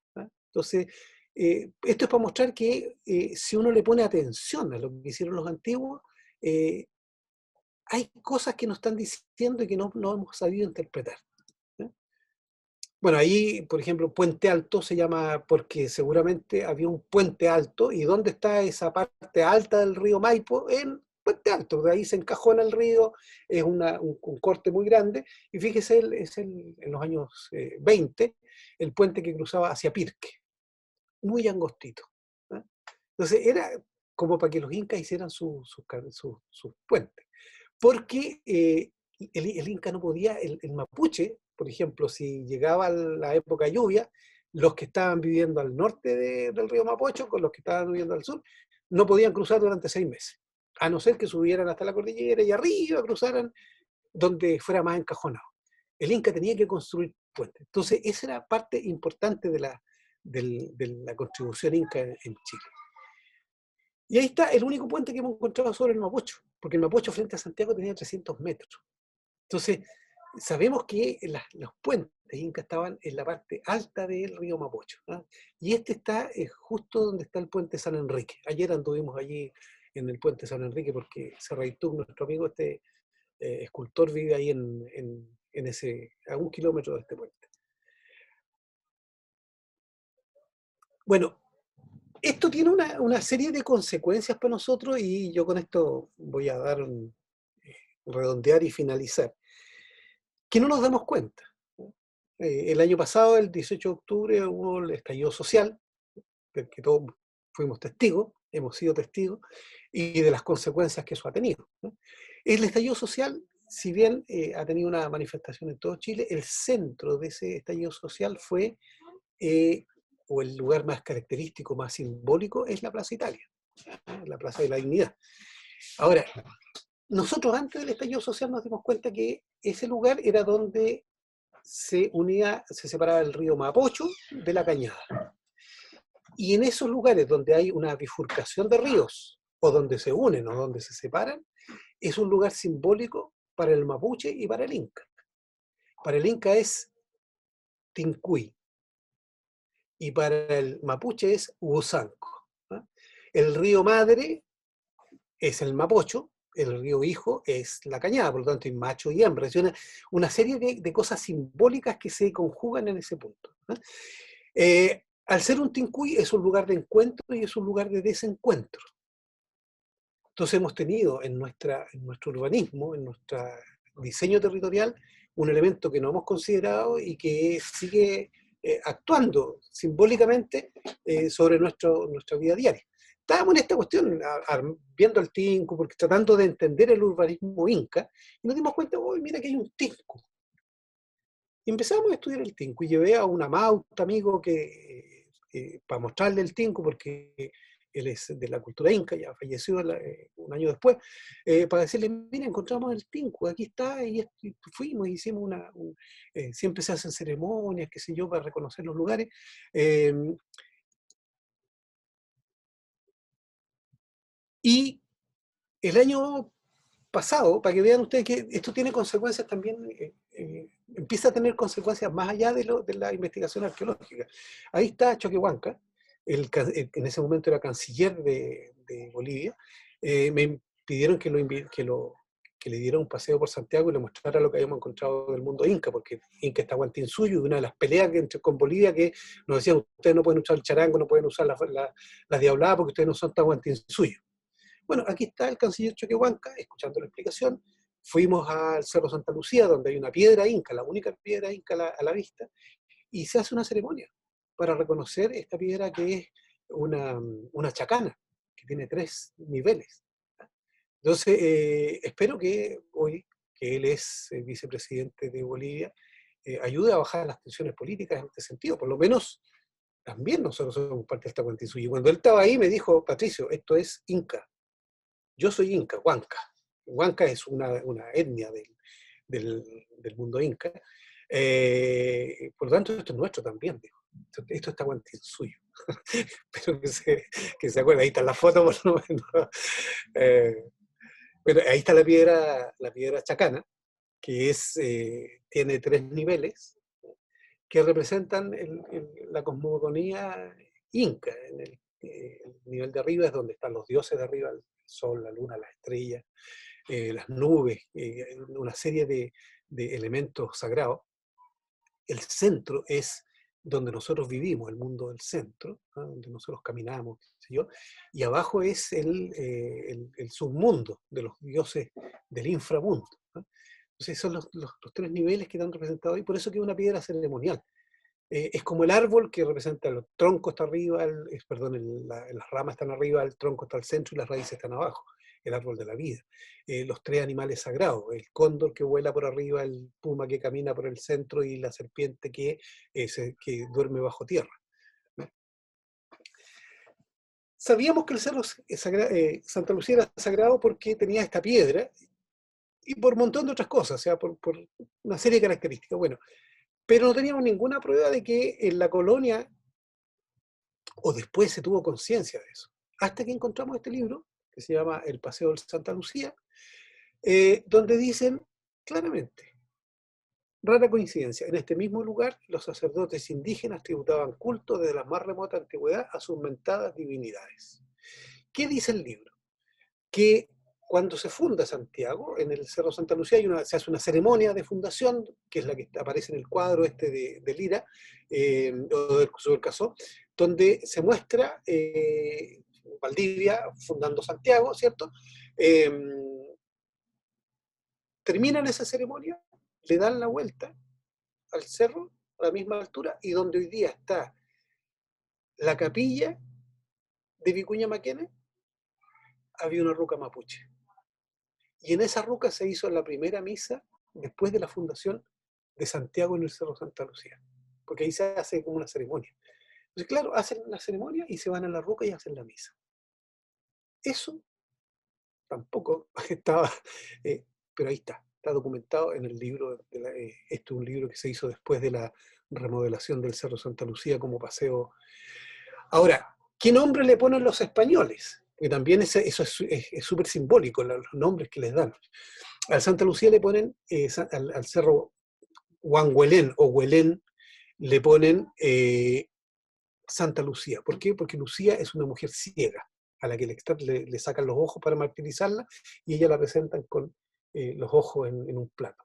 Entonces, esto es para mostrar que si uno le pone atención a lo que hicieron los antiguos, hay cosas que nos están diciendo y que no hemos sabido interpretar. Bueno, ahí, por ejemplo, Puente Alto se llama porque seguramente había un puente alto. ¿Y dónde está esa parte alta del río Maipo? En Puente Alto, de ahí se encajona el río, es un corte muy grande, y fíjese, en los años 20, el puente que cruzaba hacia Pirque, muy angostito. Entonces era como para que los incas hicieran sus puentes. Porque el inca no podía, el mapuche, por ejemplo, si llegaba la época de lluvia, los que estaban viviendo al norte del río Mapocho con los que estaban viviendo al sur, no podían cruzar durante 6 meses, a no ser que subieran hasta la cordillera y arriba cruzaran donde fuera más encajonado. El inca tenía que construir puentes. Entonces, esa era parte importante de la contribución inca en Chile. Y ahí está el único puente que hemos encontrado sobre el Mapocho, porque el Mapocho frente a Santiago tenía 300 metros. Entonces, sabemos que los puentes incas estaban en la parte alta del río Mapocho, y este está justo donde está el puente San Enrique. Ayer anduvimos allí en el puente San Enrique porque Serraituk, nuestro amigo, escultor, vive ahí a 1 kilómetro de este puente. Bueno, esto tiene una serie de consecuencias para nosotros, y yo con esto voy a redondear y finalizar, que no nos damos cuenta. El año pasado, el 18 de octubre, hubo el estallido social, del que todos fuimos testigos, hemos sido testigos, y de las consecuencias que eso ha tenido. El estallido social, si bien ha tenido una manifestación en todo Chile, el centro de ese estallido social fue, o el lugar más característico, más simbólico, es la Plaza Italia, la Plaza de la Dignidad. Ahora, nosotros antes del estallido social nos dimos cuenta que ese lugar era donde se separaba el río Mapocho de la Cañada. Y en esos lugares donde hay una bifurcación de ríos, o donde se unen o donde se separan, es un lugar simbólico para el mapuche y para el inca. Para el inca es Tincuy, y para el mapuche es Husanco. El río madre es el Mapocho, el río hijo es la Cañada, por lo tanto hay macho y hembra. Es una serie de cosas simbólicas que se conjugan en ese punto. Al ser un Tincuy es un lugar de encuentro y es un lugar de desencuentro. Entonces hemos tenido en nuestro urbanismo, en nuestro diseño territorial, un elemento que no hemos considerado y que sigue actuando simbólicamente sobre nuestra vida diaria. Estábamos en esta cuestión, viendo el Tincu, porque tratando de entender el urbanismo inca, y nos dimos cuenta, mira que hay un Tincu. Y empezamos a estudiar el Tincu, y llevé a un amauta amigo para mostrarle el Tincu, porque él es de la cultura inca, ya falleció un año después, para decirle, mira, encontramos el Tincu, aquí está, y fuimos, hicimos siempre se hacen ceremonias, qué sé yo, para reconocer los lugares. Y el año pasado, para que vean ustedes que esto tiene consecuencias también, empieza a tener consecuencias más allá de la investigación arqueológica. Ahí está Choquehuanca, en ese momento era canciller de Bolivia. Me pidieron que le diera un paseo por Santiago y le mostrara lo que habíamos encontrado del mundo inca, porque Inca está Guantinsuyo, y una de las peleas con Bolivia que nos decían, ustedes no pueden usar el charango, no pueden usar la diablada porque ustedes no son Tahuantinsuyo. Bueno, aquí está el canciller Choquehuanca, escuchando la explicación. Fuimos al Cerro Santa Lucía, donde hay una piedra inca, la única piedra inca a la vista, y se hace una ceremonia para reconocer esta piedra, que es una chacana, que tiene 3 niveles. Entonces, espero que hoy, que él es vicepresidente de Bolivia, ayude a bajar las tensiones políticas en este sentido. Por lo menos, también nosotros somos parte de esta Tahuantinsuyo. Cuando él estaba ahí me dijo, Patricio, esto es Inca. Yo soy Inca, Huanca. Huanca es una etnia del mundo Inca. Por lo tanto, esto es nuestro también, dijo. Esto es Tahuantinsuyo. Pero que se acuerda, ahí está la foto por lo menos. Bueno, ahí está la piedra chacana, que tiene 3 niveles, que representan la cosmogonía inca. En el nivel de arriba es donde están los dioses de arriba, el sol, la luna, las estrellas, las nubes, una serie de elementos sagrados. El centro es donde nosotros vivimos, el mundo del centro, ¿no? Donde nosotros caminamos, qué sé yo, y abajo es el submundo de los dioses del inframundo, ¿no? Entonces son los 3 niveles que están representados ahí, por eso que es una piedra ceremonial. Es como el árbol que representa el tronco está arriba, las ramas están arriba, el tronco está al centro y las raíces están abajo, el árbol de la vida. Los 3 animales sagrados, el cóndor que vuela por arriba, el puma que camina por el centro y la serpiente que duerme bajo tierra. Sabíamos que el cerro Santa Lucía era sagrado porque tenía esta piedra y por un montón de otras cosas, o sea, por una serie de características. Bueno, pero no teníamos ninguna prueba de que en la colonia, o después se tuvo conciencia de eso, hasta que encontramos este libro, que se llama El Paseo de Santa Lucía, donde dicen claramente, rara coincidencia, en este mismo lugar los sacerdotes indígenas tributaban culto desde la más remota antigüedad a sus mentadas divinidades. ¿Qué dice el libro? Que cuando se funda Santiago, en el Cerro Santa Lucía se hace una ceremonia de fundación, que es la que aparece en el cuadro de Lira, o de Subercaseaux, donde se muestra Valdivia fundando Santiago, ¿cierto? Terminan esa ceremonia, le dan la vuelta al cerro, a la misma altura, y donde hoy día está la capilla de Vicuña Maquena, había una ruca mapuche. Y en esa ruca se hizo la primera misa después de la fundación de Santiago en el Cerro Santa Lucía, porque ahí se hace como una ceremonia. Entonces, claro, hacen la ceremonia y se van a la ruca y hacen la misa. Eso tampoco estaba, pero ahí está documentado en el libro. Este es un libro que se hizo después de la remodelación del Cerro Santa Lucía como paseo. Ahora, ¿qué nombre le ponen los españoles? Que también eso es súper simbólico, los nombres que les dan. Al Santa Lucía le ponen, al cerro Huanhuelén o Huelén, le ponen Santa Lucía. ¿Por qué? Porque Lucía es una mujer ciega, a la que le sacan los ojos para martirizarla, y ella la presentan con los ojos en un plato.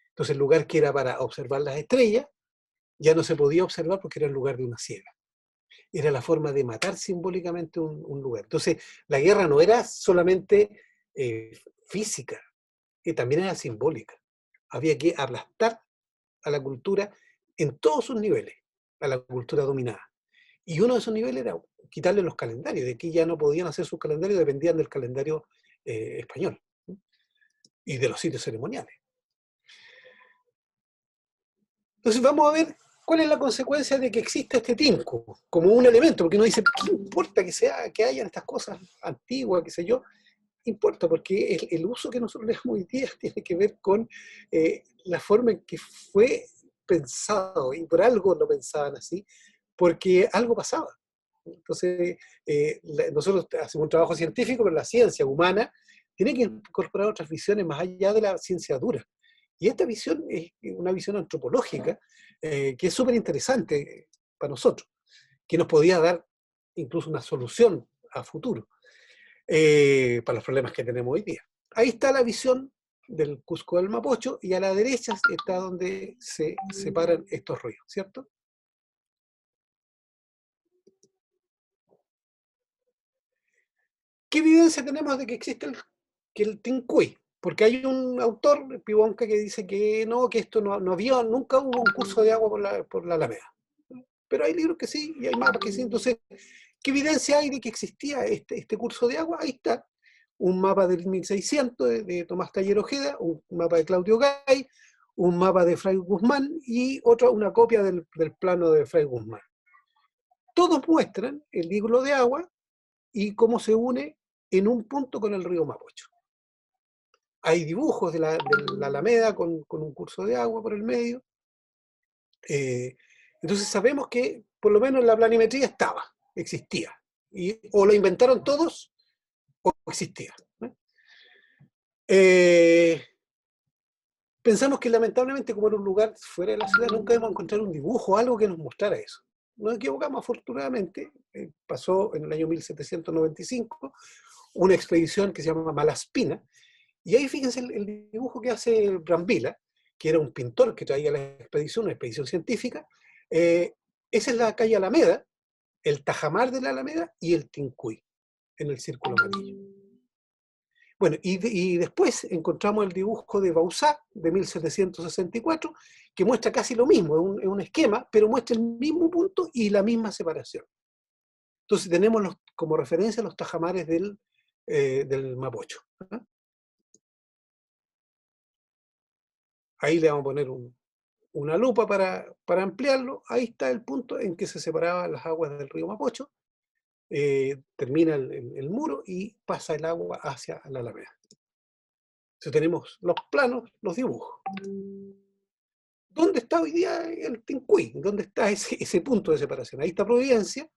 Entonces el lugar que era para observar las estrellas, ya no se podía observar porque era el lugar de una ciega. Era la forma de matar simbólicamente un lugar. Entonces, la guerra no era solamente física, también era simbólica. Había que aplastar a la cultura en todos sus niveles, a la cultura dominada. Y uno de esos niveles era quitarle los calendarios, de que ya no podían hacer sus calendarios, dependían del calendario español, ¿sí? Y de los sitios ceremoniales. Entonces vamos a ver cuál es la consecuencia de que exista este tinco como un elemento, porque uno dice, ¿qué importa que hayan estas cosas antiguas, qué sé yo? Importa, porque el uso que nosotros le damos hoy día tiene que ver con la forma en que fue pensado, y por algo lo pensaban así, porque algo pasaba. Entonces, nosotros hacemos un trabajo científico, pero la ciencia humana tiene que incorporar otras visiones más allá de la ciencia dura. Y esta visión es una visión antropológica que es súper interesante para nosotros, que nos podía dar incluso una solución a futuro para los problemas que tenemos hoy día. Ahí está la visión del Cusco del Mapocho, y a la derecha está donde se separan estos ríos, ¿cierto? ¿Qué evidencia tenemos de que existe el Tincuy? Porque hay un autor, Pibonca, que dice que no, que esto no había, nunca hubo un curso de agua por la Alameda. Pero hay libros que sí, y hay mapas que sí. Entonces, ¿qué evidencia hay de que existía este curso de agua? Ahí está. Un mapa del 1600 de Tomás Taller Ojeda, un mapa de Claudio Gay, un mapa de Fray Guzmán y una copia del plano de Fray Guzmán. Todos muestran el hilo de agua y cómo se une en un punto con el río Mapocho. Hay dibujos de la Alameda con un curso de agua por el medio. Entonces sabemos que por lo menos la planimetría existía. O la inventaron todos o existía. Pensamos que lamentablemente, como era un lugar fuera de la ciudad, nunca íbamos a encontrar un dibujo o algo que nos mostrara eso. Nos equivocamos, afortunadamente. Pasó en el año 1795 una expedición que se llama Malaspina, y ahí fíjense el dibujo que hace Brambilla, que era un pintor que traía la expedición, una expedición científica. Esa es la calle Alameda, el tajamar de la Alameda y el Tincuy, en el círculo amarillo. Bueno, y después encontramos el dibujo de Bauzá, de 1764, que muestra casi lo mismo, es un esquema, pero muestra el mismo punto y la misma separación. Entonces tenemos como referencia los tajamares del Mapocho. Ahí le vamos a poner una lupa para ampliarlo. Ahí está el punto en que se separaban las aguas del río Mapocho. Termina el muro y pasa el agua hacia la Alameda. Entonces tenemos los planos, los dibujos. ¿Dónde está hoy día el Tincuy? ¿Dónde está ese punto de separación? Ahí está Providencia,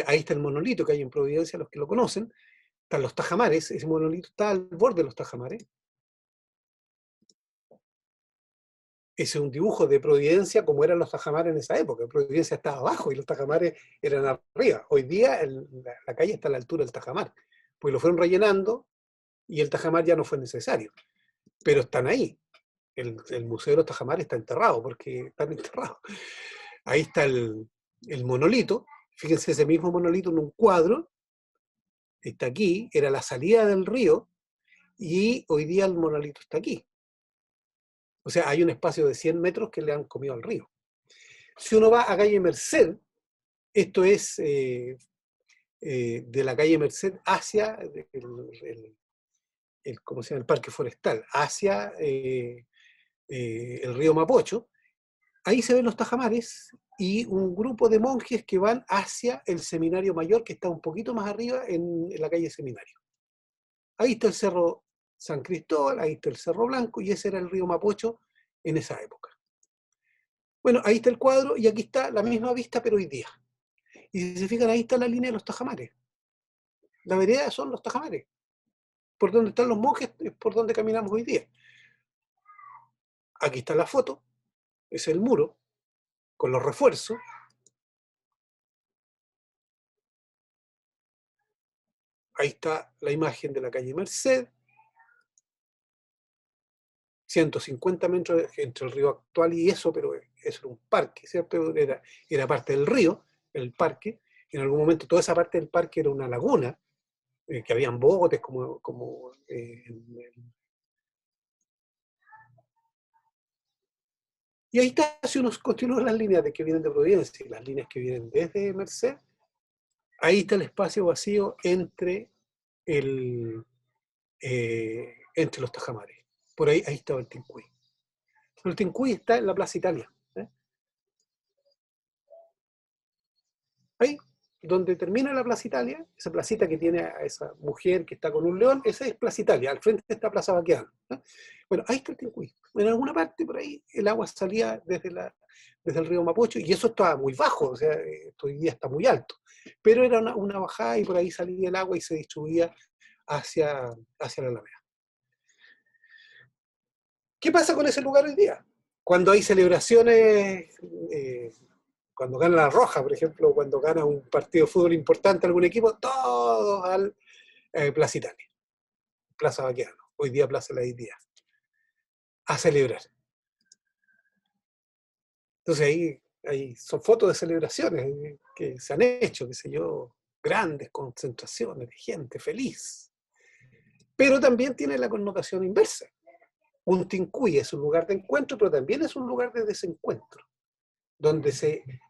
ahí está el monolito que hay en Providencia, los que lo conocen. Están los tajamares, ese monolito está al borde de los tajamares. Ese es un dibujo de Providencia como eran los tajamares en esa época. Providencia estaba abajo y los tajamares eran arriba. Hoy día la calle está a la altura del tajamar, pues lo fueron rellenando y el tajamar ya no fue necesario. Pero están ahí. El Museo de los Tajamares está enterrado, porque están enterrados. Ahí está el monolito. Fíjense ese mismo monolito en un cuadro. Está aquí, era la salida del río, y hoy día el monolito está aquí. O sea, hay un espacio de 100 metros que le han comido al río. Si uno va a calle Merced, esto es de la calle Merced hacia ¿cómo se llama? El parque forestal, hacia el río Mapocho. Ahí se ven los tajamares y un grupo de monjes que van hacia el seminario mayor, que está un poquito más arriba en la calle Seminario. Ahí está el cerro San Cristóbal, ahí está el Cerro Blanco, y ese era el río Mapocho en esa época. Bueno, ahí está el cuadro y aquí está la misma vista, pero hoy día. Y si se fijan, ahí está la línea de los tajamares. La vereda son los tajamares. Por donde están los monjes es por donde caminamos hoy día. Aquí está la foto, es el muro, con los refuerzos. Ahí está la imagen de la calle Merced. 150 metros entre el río actual y eso, pero eso era un parque, ¿cierto? Era parte del río, el parque. En algún momento toda esa parte del parque era una laguna, que habían botes y ahí está, si uno continúa las líneas que vienen de Providencia y las líneas que vienen desde Merced, ahí está el espacio vacío entre los tajamares. Por ahí estaba el Tincuy. El Tincuy está en la Plaza Italia. Ahí, donde termina la Plaza Italia, esa placita que tiene a esa mujer que está con un león, esa es Plaza Italia, al frente está Plaza Baqueano. Bueno, ahí está el Tincuy. En alguna parte por ahí el agua salía desde el río Mapocho, y eso estaba muy bajo, o sea, hoy día está muy alto. Pero era una bajada y por ahí salía el agua y se distribuía hacia la Alameda. ¿Qué pasa con ese lugar hoy día? Cuando hay celebraciones, cuando gana la Roja, por ejemplo, cuando gana un partido de fútbol importante algún equipo, todos al Plaza Italia, Plaza Baqueano, hoy día Plaza La Dignidad, a celebrar. Entonces ahí son fotos de celebraciones que se han hecho, qué sé yo, grandes concentraciones de gente feliz. Pero también tiene la connotación inversa. Un Tincuy es un lugar de encuentro, pero también es un lugar de desencuentro. Donde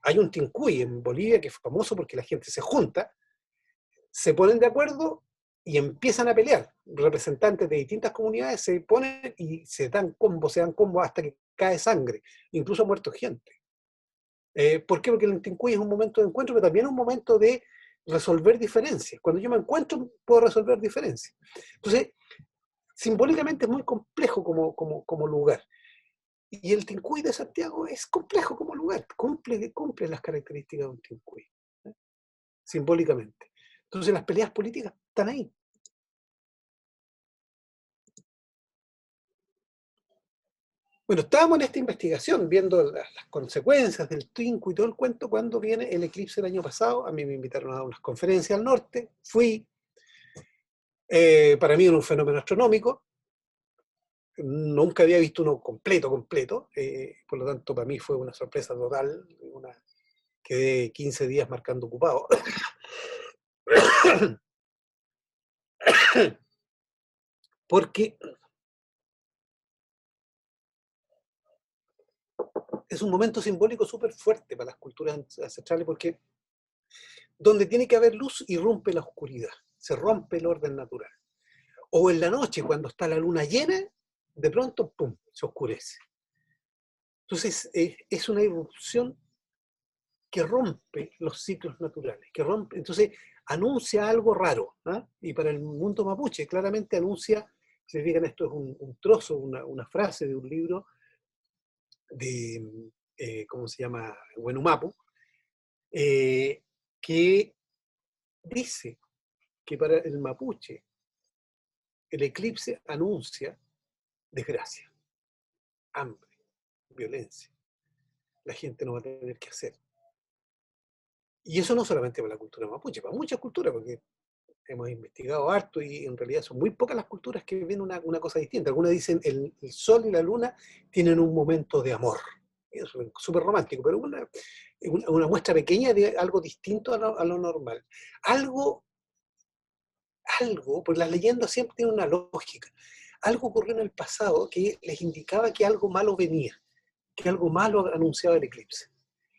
hay un Tincuy en Bolivia que es famoso porque la gente se junta, se ponen de acuerdo y empiezan a pelear. Representantes de distintas comunidades se ponen y se dan combos hasta que cae sangre. Incluso ha muerto gente. ¿Por qué? Porque el Tincuy es un momento de encuentro, pero también es un momento de resolver diferencias. Cuando yo me encuentro, puedo resolver diferencias. Entonces, simbólicamente es muy complejo como lugar. Y el Tincuy de Santiago es complejo como lugar, cumple las características de un Tincuy, simbólicamente. Entonces las peleas políticas están ahí. Bueno, estábamos en esta investigación viendo las consecuencias del Tincuy y todo el cuento cuando viene el eclipse el año pasado. A mí me invitaron a dar unas conferencias al norte, fui. Para mí era un fenómeno astronómico. Nunca había visto uno completo, por lo tanto para mí fue una sorpresa total, quedé 15 días marcando ocupado. Porque es un momento simbólico súper fuerte para las culturas ancestrales, porque donde tiene que haber luz irrumpe la oscuridad, se rompe el orden natural. O en la noche, cuando está la luna llena, de pronto, ¡pum!, se oscurece. Entonces, es una irrupción que rompe los ciclos naturales, entonces anuncia algo raro, ¿eh? Y para el mundo mapuche claramente anuncia, si se fijan, esto es un trozo, una frase de un libro de, ¿cómo se llama? Huenumapu, que dice que para el mapuche el eclipse anuncia desgracia, hambre, violencia. La gente no va a tener que hacer. Y eso no solamente para la cultura mapuche, para muchas culturas, porque hemos investigado harto y en realidad son muy pocas las culturas que ven una cosa distinta. Algunas dicen el sol y la luna tienen un momento de amor. Es súper romántico, pero una muestra pequeña de algo distinto a lo normal. Algo, pues las leyendas siempre tienen una lógica. Algo ocurrió en el pasado que les indicaba que algo malo venía, que algo malo anunciaba el eclipse.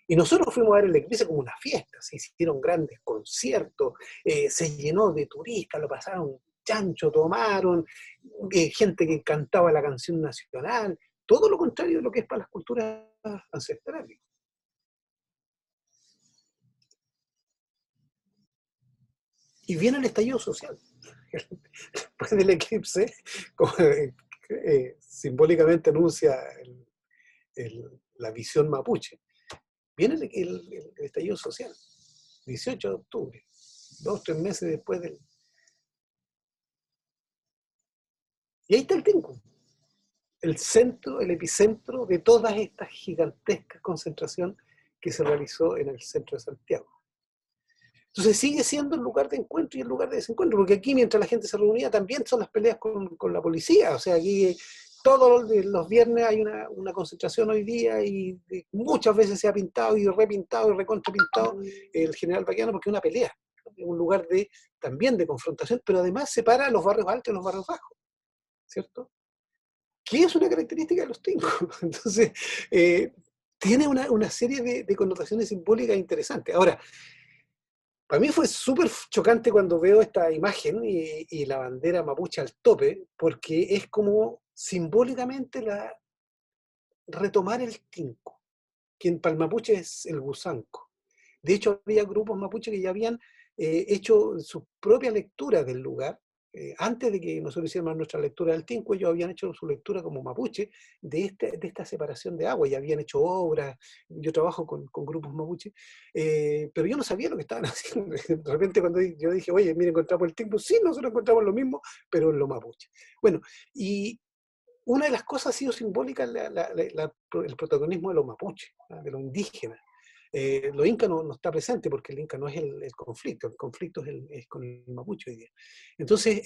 Y nosotros fuimos a ver el eclipse como una fiesta, se hicieron grandes conciertos, se llenó de turistas, lo pasaron chancho, tomaron, gente que cantaba la canción nacional, todo lo contrario de lo que es para las culturas ancestrales. Y viene el estallido social. Después del eclipse, como, simbólicamente anuncia la visión mapuche, viene el estallido social, 18 de octubre, 2 o 3 meses después del... Y ahí está el Tincuy, el centro, el epicentro de todas estas gigantescas concentración que se realizó en el centro de Santiago. Entonces sigue siendo el lugar de encuentro y el lugar de desencuentro, porque aquí mientras la gente se reunía también son las peleas con la policía, o sea, aquí todos los viernes hay una concentración hoy día y muchas veces se ha pintado y repintado y recontrapintado el General Baqueano porque es una pelea, es un lugar también de confrontación, pero además separa los barrios altos y los barrios bajos, ¿cierto? Que es una característica de los Tincuy. Entonces, tiene una serie de connotaciones simbólicas interesantes. Ahora, para mí fue súper chocante cuando veo esta imagen y la bandera mapuche al tope, porque es como simbólicamente retomar el tinco, que en Palmapuche es el gusanco. De hecho, había grupos mapuche que ya habían hecho su propia lectura del lugar. Antes de que nosotros hiciéramos nuestra lectura del tinco, ellos habían hecho su lectura como mapuche de esta separación de agua, y habían hecho obras. Yo trabajo con grupos mapuche, pero yo no sabía lo que estaban haciendo. De repente cuando yo dije, oye, mira, encontramos el tinco, sí, nosotros encontramos lo mismo, pero en lo mapuche. Bueno, y una de las cosas ha sido simbólica el protagonismo de los mapuches, ¿no?, de los indígenas. Los incas no está presente porque el inca no es el conflicto es con el mapuche hoy día. Entonces,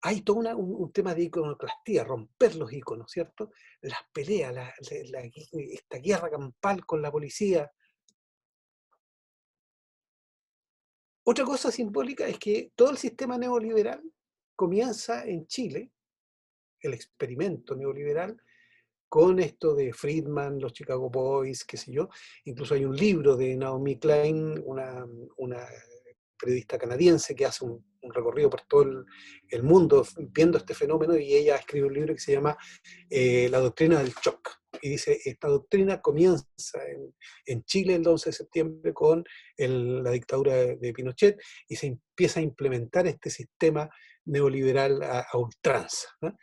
hay todo un tema de iconoclastía, romper los iconos, ¿cierto? Las peleas, esta guerra campal con la policía. Otra cosa simbólica es que todo el sistema neoliberal comienza en Chile, el experimento neoliberal, con esto de Friedman, los Chicago Boys, qué sé yo. Incluso hay un libro de Naomi Klein, una periodista canadiense que hace un recorrido por todo el mundo viendo este fenómeno, y ella escribe un libro que se llama La doctrina del shock. Y dice, esta doctrina comienza en Chile el 11 de septiembre con la dictadura de Pinochet, y se empieza a implementar este sistema neoliberal a ultranza, ¿no?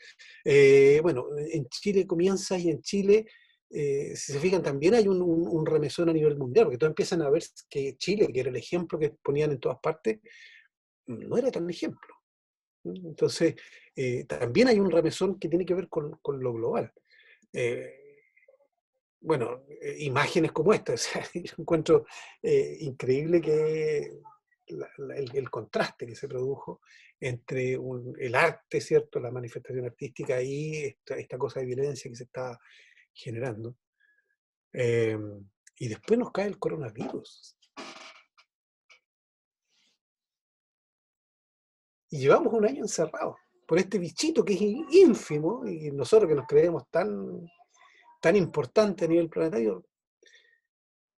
Bueno, en Chile comienza, y en Chile, si se fijan, también hay un remesón a nivel mundial, porque todos empiezan a ver que Chile, que era el ejemplo que ponían en todas partes, no era tan ejemplo. Entonces, también hay un remesón que tiene que ver con lo global. Bueno, imágenes como esta, o sea, yo encuentro increíble que el contraste que se produjo entre el arte, ¿cierto?, la manifestación artística, y esta cosa de violencia que se está generando. Y después nos cae el coronavirus. Y llevamos un año encerrados por este bichito que es ínfimo, y nosotros que nos creemos tan importantes a nivel planetario,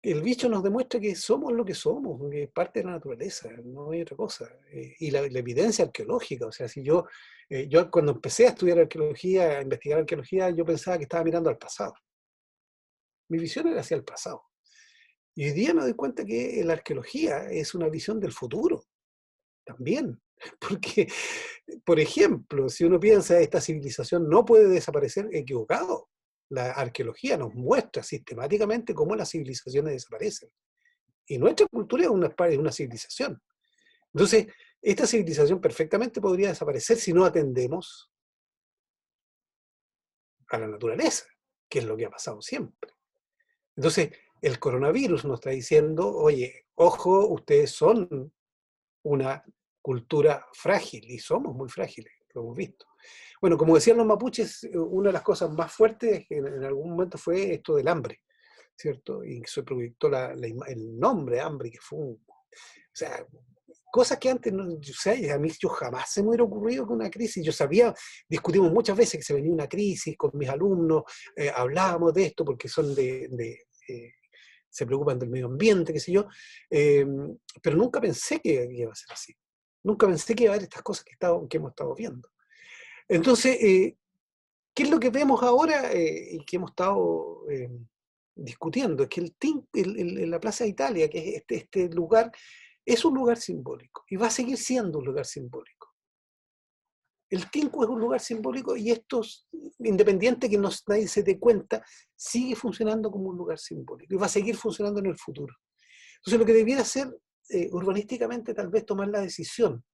el bicho nos demuestra que somos lo que somos, que es parte de la naturaleza, no hay otra cosa. Y la evidencia arqueológica, o sea, si yo cuando empecé a estudiar arqueología, a investigar arqueología, yo pensaba que estaba mirando al pasado. Mi visión era hacia el pasado. Y hoy día me doy cuenta que la arqueología es una visión del futuro, también. Porque, por ejemplo, si uno piensa esta civilización no puede desaparecer, equivocado. La arqueología nos muestra sistemáticamente cómo las civilizaciones desaparecen. Y nuestra cultura es una civilización. Entonces, esta civilización perfectamente podría desaparecer si no atendemos a la naturaleza, que es lo que ha pasado siempre. Entonces, el coronavirus nos está diciendo, oye, ojo, ustedes son una cultura frágil, y somos muy frágiles, lo hemos visto. Bueno, como decían los mapuches, una de las cosas más fuertes en algún momento fue esto del hambre, ¿cierto? Y se proyectó el nombre hambre, que fue o sea, cosas que antes, no, o sea, a mí yo jamás se me hubiera ocurrido que una crisis, yo sabía, discutimos muchas veces que se venía una crisis con mis alumnos, hablábamos de esto porque son se preocupan del medio ambiente, qué sé yo, pero nunca pensé que iba a ser así. Nunca pensé que iba a haber estas cosas que hemos estado viendo. Entonces, ¿qué es lo que vemos ahora y que hemos estado discutiendo? Es que la Plaza de Italia, que es este lugar, es un lugar simbólico y va a seguir siendo un lugar simbólico. El Tinku es un lugar simbólico, y estos, independiente que nadie se dé cuenta, sigue funcionando como un lugar simbólico y va a seguir funcionando en el futuro. Entonces, lo que debiera hacer urbanísticamente, tal vez tomar la decisión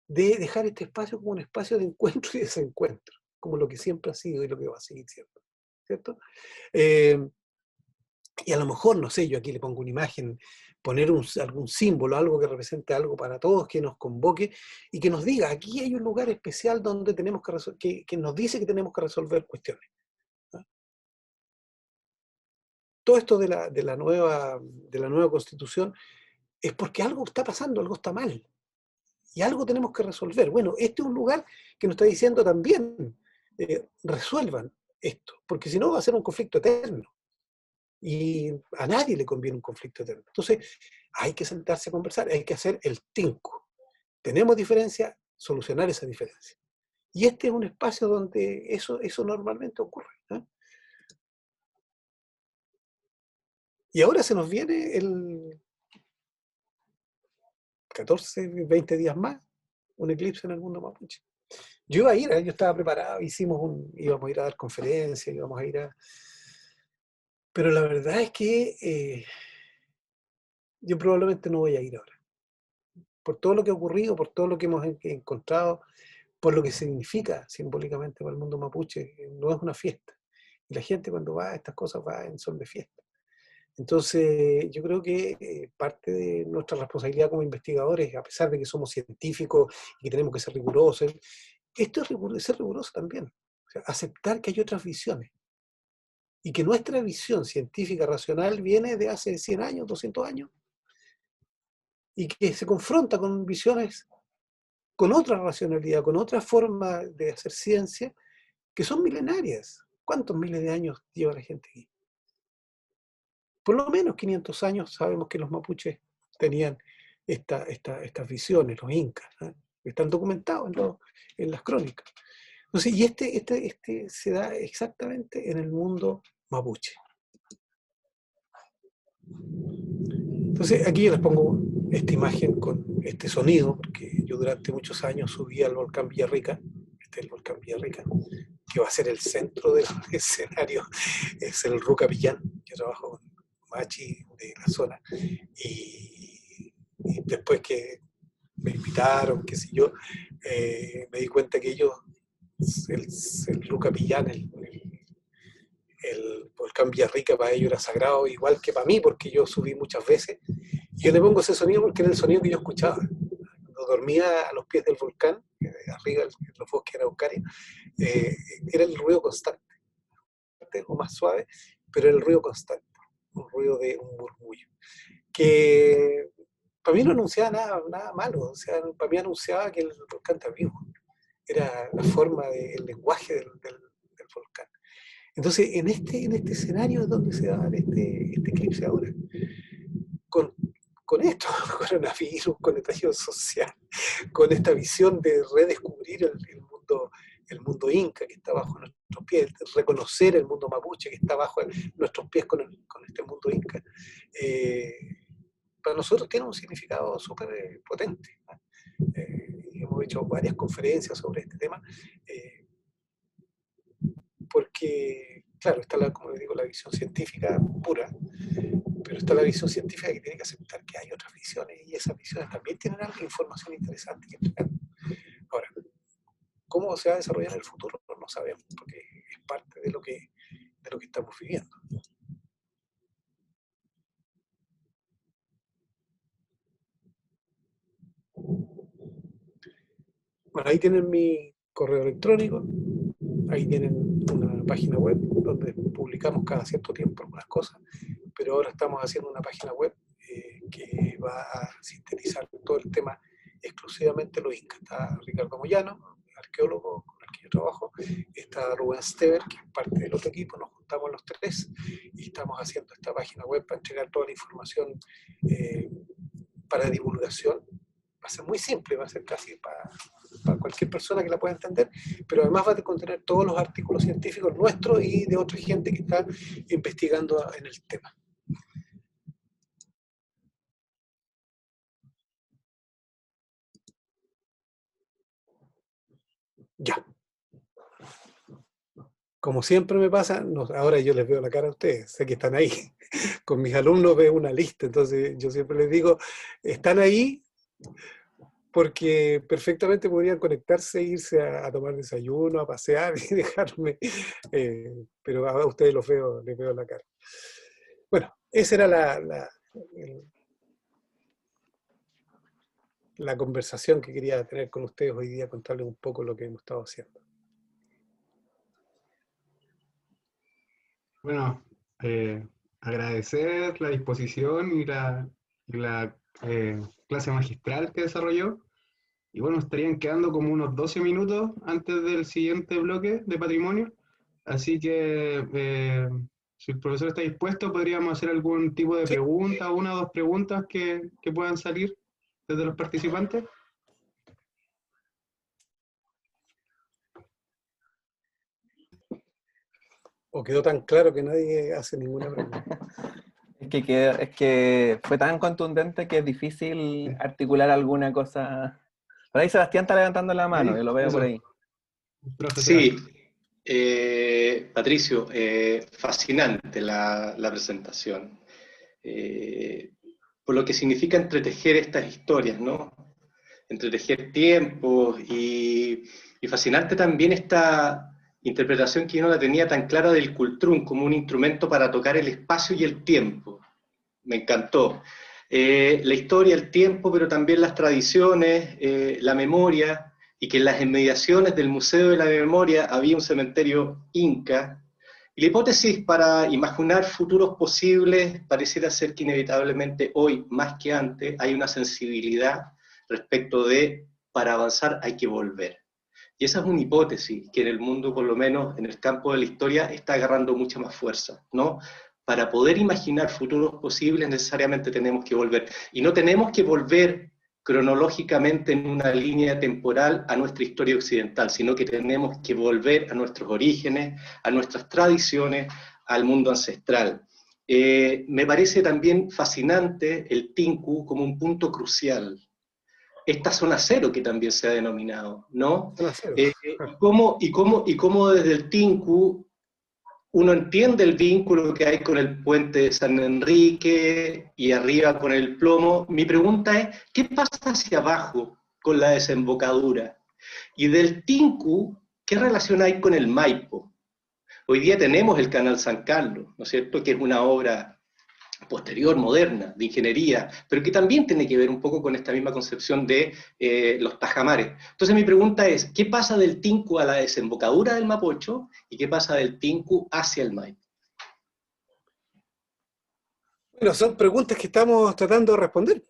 de dejar este espacio como un espacio de encuentro y desencuentro, como lo que siempre ha sido y lo que va a seguir siendo, ¿cierto? Y a lo mejor, no sé, yo aquí le pongo una imagen, poner algún símbolo, algo que represente algo para todos, que nos convoque y que nos diga, aquí hay un lugar especial donde tenemos que nos dice que tenemos que resolver cuestiones, ¿no? Todo esto de la nueva Constitución es porque algo está pasando, algo está mal, y algo tenemos que resolver. Bueno, este es un lugar que nos está diciendo también, resuelvan esto, porque si no va a ser un conflicto eterno. Y a nadie le conviene un conflicto eterno. Entonces, hay que sentarse a conversar, hay que hacer el tinco. Tenemos diferencia, solucionar esa diferencia. Y este es un espacio donde eso normalmente ocurre, ¿eh? Y ahora se nos viene el 14, 20 días más, un eclipse en el mundo mapuche. Yo iba a ir, yo estaba preparado, íbamos a ir a dar conferencias, íbamos a ir a... Pero la verdad es que yo probablemente no voy a ir ahora. Por todo lo que ha ocurrido, por todo lo que hemos encontrado, por lo que significa simbólicamente para el mundo mapuche, no es una fiesta. Y la gente cuando va a estas cosas va en son de fiesta. Entonces, yo creo que parte de nuestra responsabilidad como investigadores, a pesar de que somos científicos y que tenemos que ser rigurosos, esto es ser riguroso también. O sea, aceptar que hay otras visiones. Y que nuestra visión científica racional viene de hace 100 años, 200 años, y que se confronta con visiones con otra racionalidad, con otra forma de hacer ciencia, que son milenarias. ¿Cuántos miles de años lleva la gente aquí? Por lo menos 500 años sabemos que los mapuches tenían estas visiones, los incas, ¿eh? Están documentados en las crónicas. Entonces, y este se da exactamente en el mundo mapuche. Entonces, aquí yo les pongo esta imagen con este sonido, porque yo durante muchos años subí al volcán Villarrica, este es el volcán Villarrica, que va a ser el centro del escenario, es el Rucapillán. Yo trabajo con machi de la zona, y después que me invitaron, qué sé yo, me di cuenta que ellos, el Rucapillán, el volcán Villarrica para ellos era sagrado, igual que para mí, porque yo subí muchas veces. Y yo le pongo ese sonido porque era el sonido que yo escuchaba. Cuando dormía a los pies del volcán, arriba en los bosques araucarios, era el ruido constante, o más suave, pero era el ruido constante, un ruido de un murmullo, que para mí no anunciaba nada malo, o sea, para mí anunciaba que el volcán está vivo. Era la forma del lenguaje del volcán. Entonces, en este escenario es donde se da este eclipse ahora. Con esto, coronavirus, con estallido social, con esta visión de redescubrir el mundo inca que está bajo nuestros pies, reconocer el mundo mapuche que está bajo nuestros pies con este mundo inca, para nosotros tiene un significado súper potente. Hemos hecho varias conferencias sobre este tema, porque, claro, está, como les digo, la visión científica pura, pero está la visión científica que tiene que aceptar que hay otras visiones, y esas visiones también tienen algo de información interesante que entregar. Ahora, ¿cómo se va a desarrollar en el futuro? No sabemos, porque es parte de lo que estamos viviendo. Bueno, ahí tienen mi correo electrónico, ahí tienen una página web donde publicamos cada cierto tiempo algunas cosas, pero ahora estamos haciendo una página web que va a sintetizar todo el tema exclusivamente lo inca. Está Ricardo Moyano, arqueólogo con el que yo trabajo, está Rubén Stever, que es parte del otro equipo, nos juntamos los tres y estamos haciendo esta página web para entregar toda la información para divulgación. Va a ser muy simple, va a ser casi para cualquier persona que la pueda entender, pero además va a contener todos los artículos científicos nuestros y de otra gente que está investigando en el tema. Ya. Como siempre me pasa, ahora yo les veo la cara a ustedes, sé que están ahí. Con mis alumnos veo una lista, entonces yo siempre les digo, están ahí porque perfectamente podrían conectarse, irse a tomar desayuno, a pasear y dejarme, pero a ustedes les veo la cara. Bueno, esa era la conversación que quería tener con ustedes hoy día, contarles un poco lo que hemos estado haciendo. Bueno, agradecer la disposición y la clase magistral que desarrolló. Y bueno, estarían quedando como unos 12 minutos antes del siguiente bloque de patrimonio. Así que, si el profesor está dispuesto, podríamos hacer algún tipo de pregunta, una o dos preguntas que puedan salir desde los participantes. ¿O quedó tan claro que nadie hace ninguna pregunta? Es que fue tan contundente que es difícil articular alguna cosa. Por ahí Sebastián está levantando la mano, Ahí, yo lo veo eso. por ahí. Sí, Patricio, fascinante la presentación. Por lo que significa entretejer estas historias, ¿no? Entretejer tiempos y fascinante también esta interpretación que yo no la tenía tan clara del cultrún como un instrumento para tocar el espacio y el tiempo. Me encantó. La historia, el tiempo, pero también las tradiciones, la memoria, y que en las inmediaciones del Museo de la Memoria había un cementerio inca. Y la hipótesis para imaginar futuros posibles pareciera ser que inevitablemente hoy, más que antes, hay una sensibilidad respecto de, para avanzar hay que volver. Y esa es una hipótesis que en el mundo, por lo menos en el campo de la historia, está agarrando mucha más fuerza, ¿no? para poder imaginar futuros posibles necesariamente tenemos que volver. Y no tenemos que volver cronológicamente en una línea temporal a nuestra historia occidental, sino que tenemos que volver a nuestros orígenes, a nuestras tradiciones, al mundo ancestral. Me parece también fascinante el Tinku como un punto crucial. Esta zona cero que también se ha denominado, ¿no? Y cómo desde el Tinku uno entiende el vínculo que hay con el puente de San Enrique y arriba con el Plomo. Mi pregunta es, ¿qué pasa hacia abajo con la desembocadura? Y del Tinku, ¿qué relación hay con el Maipo? Hoy día tenemos el Canal San Carlos, ¿no es cierto?, que es una obra posterior, moderna, de ingeniería, pero que también tiene que ver un poco con esta misma concepción de los tajamares. Entonces mi pregunta es, ¿qué pasa del Tinku a la desembocadura del Mapocho y qué pasa del Tinku hacia el Maipo? Bueno, son preguntas que estamos tratando de responder,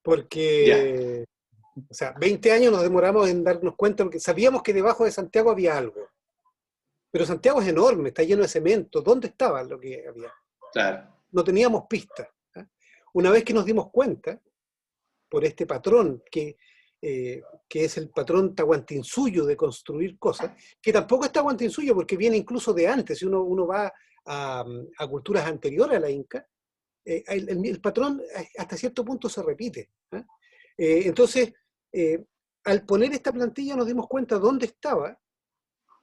porque, o sea, 20 años nos demoramos en darnos cuenta, porque sabíamos que debajo de Santiago había algo, pero Santiago es enorme, está lleno de cemento, ¿dónde estaba lo que había? Claro. No teníamos pistas. Una vez que nos dimos cuenta, por este patrón que es el patrón tahuantinsuyo de construir cosas, que tampoco es tahuantinsuyo porque viene incluso de antes, si uno va a culturas anteriores a la Inca, el patrón hasta cierto punto se repite. Entonces, al poner esta plantilla nos dimos cuenta dónde estaba,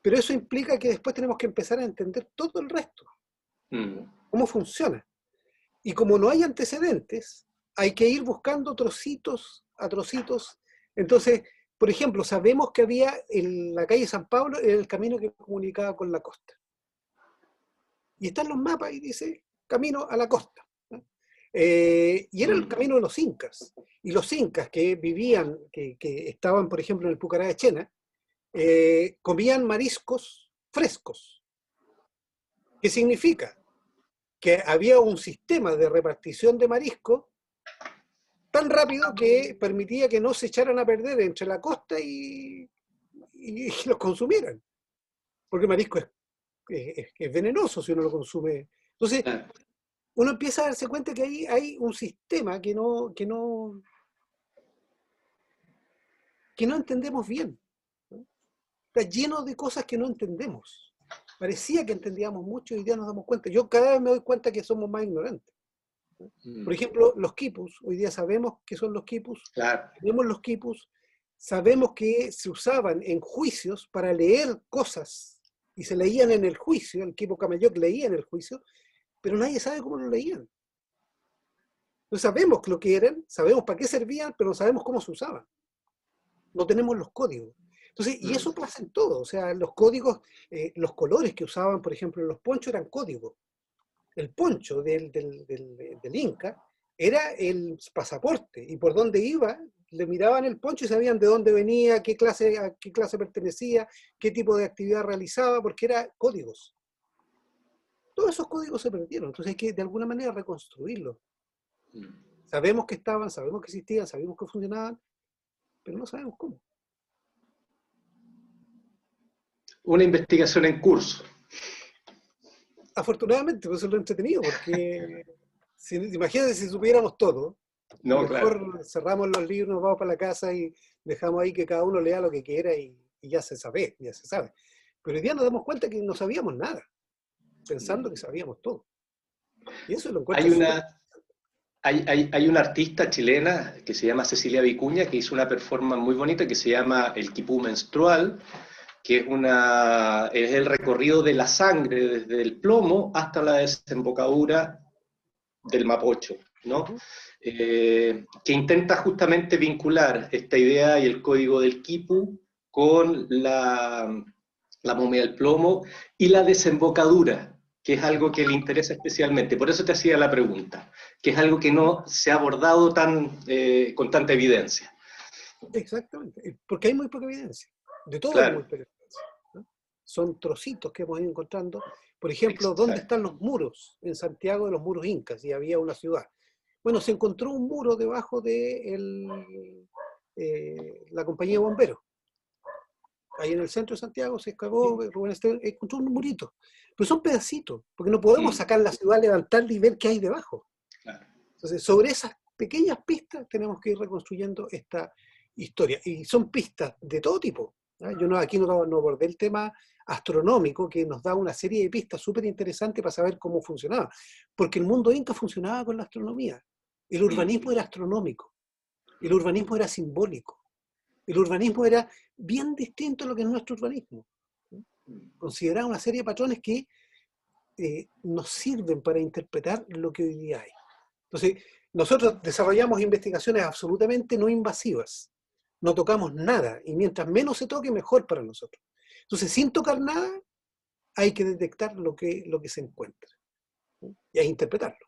pero eso implica que después tenemos que empezar a entender todo el resto, cómo funciona. Y como no hay antecedentes, hay que ir buscando trocitos a trocitos. Entonces, por ejemplo, sabemos que había en la calle San Pablo el camino que comunicaba con la costa. Y están los mapas y dice camino a la costa. Y era el camino de los incas. Y los incas que vivían, que estaban, por ejemplo, en el Pucará de Chena, comían mariscos frescos. ¿Qué significa? Que había un sistema de repartición de marisco tan rápido que permitía que no se echaran a perder entre la costa y los consumieran. Porque el marisco es venenoso si uno lo consume. Entonces, uno empieza a darse cuenta que ahí hay un sistema que no entendemos bien. Está lleno de cosas que no entendemos. Parecía que entendíamos mucho y hoy día nos damos cuenta. Yo cada vez me doy cuenta que somos más ignorantes. Por ejemplo, los quipus. Hoy día sabemos qué son los quipus. Claro. Tenemos los quipus. Sabemos que se usaban en juicios para leer cosas y se leían en el juicio. El quipu Camayoc leía en el juicio, pero nadie sabe cómo lo leían. No sabemos lo que eran, sabemos para qué servían, pero no sabemos cómo se usaban. No tenemos los códigos. Entonces, y eso pasa en todo, o sea, los códigos, los colores que usaban, por ejemplo, en los ponchos eran códigos. El poncho del Inca era el pasaporte, y por dónde iba, le miraban el poncho y sabían de dónde venía, a qué clase pertenecía, qué tipo de actividad realizaba, porque eran códigos. Todos esos códigos se perdieron, entonces hay que de alguna manera reconstruirlos. Sabemos que estaban, sabemos que existían, sabemos que funcionaban, pero no sabemos cómo. Una investigación en curso. Afortunadamente, pues eso es lo entretenido, porque imagínate si supiéramos todo, No, mejor claro. cerramos los libros, nos vamos para la casa y dejamos ahí que cada uno lea lo que quiera y ya se sabe, ya se sabe. Pero hoy día nos damos cuenta que no sabíamos nada, pensando que sabíamos todo. Y eso lo encuentro Hay una artista chilena que se llama Cecilia Vicuña que hizo una performance muy bonita que se llama El Quipú Menstrual, que es el recorrido de la sangre desde el Plomo hasta la desembocadura del Mapocho, ¿no? Que intenta justamente vincular esta idea y el código del Quipu con la momia del Plomo y la desembocadura, que es algo que le interesa especialmente. Por eso te hacía la pregunta, que es algo que no se ha abordado con tanta evidencia. Exactamente, porque hay muy poca evidencia. De todo Claro. hay muy poca evidencia, ¿no? Son trocitos que hemos ido encontrando. Por ejemplo, Exacto. ¿dónde están los muros? En Santiago, de los muros incas, y había una ciudad. Bueno, se encontró un muro debajo de la compañía de bomberos. Ahí en el centro de Santiago se excavó, Rubén Esteban encontró un murito. Pero son pedacitos, porque no podemos sacar la ciudad, levantarla y ver qué hay debajo. Claro. Entonces, sobre esas pequeñas pistas tenemos que ir reconstruyendo esta historia. Y son pistas de todo tipo. Yo aquí no abordé el tema astronómico, que nos da una serie de pistas súper interesantes para saber cómo funcionaba. Porque el mundo inca funcionaba con la astronomía. El urbanismo era astronómico. El urbanismo era simbólico. El urbanismo era bien distinto a lo que es nuestro urbanismo. Consideraba una serie de patrones que nos sirven para interpretar lo que hoy día hay. Entonces, nosotros desarrollamos investigaciones absolutamente no invasivas. No tocamos nada, y mientras menos se toque, mejor para nosotros. Entonces, sin tocar nada, hay que detectar lo que se encuentra, y hay que interpretarlo.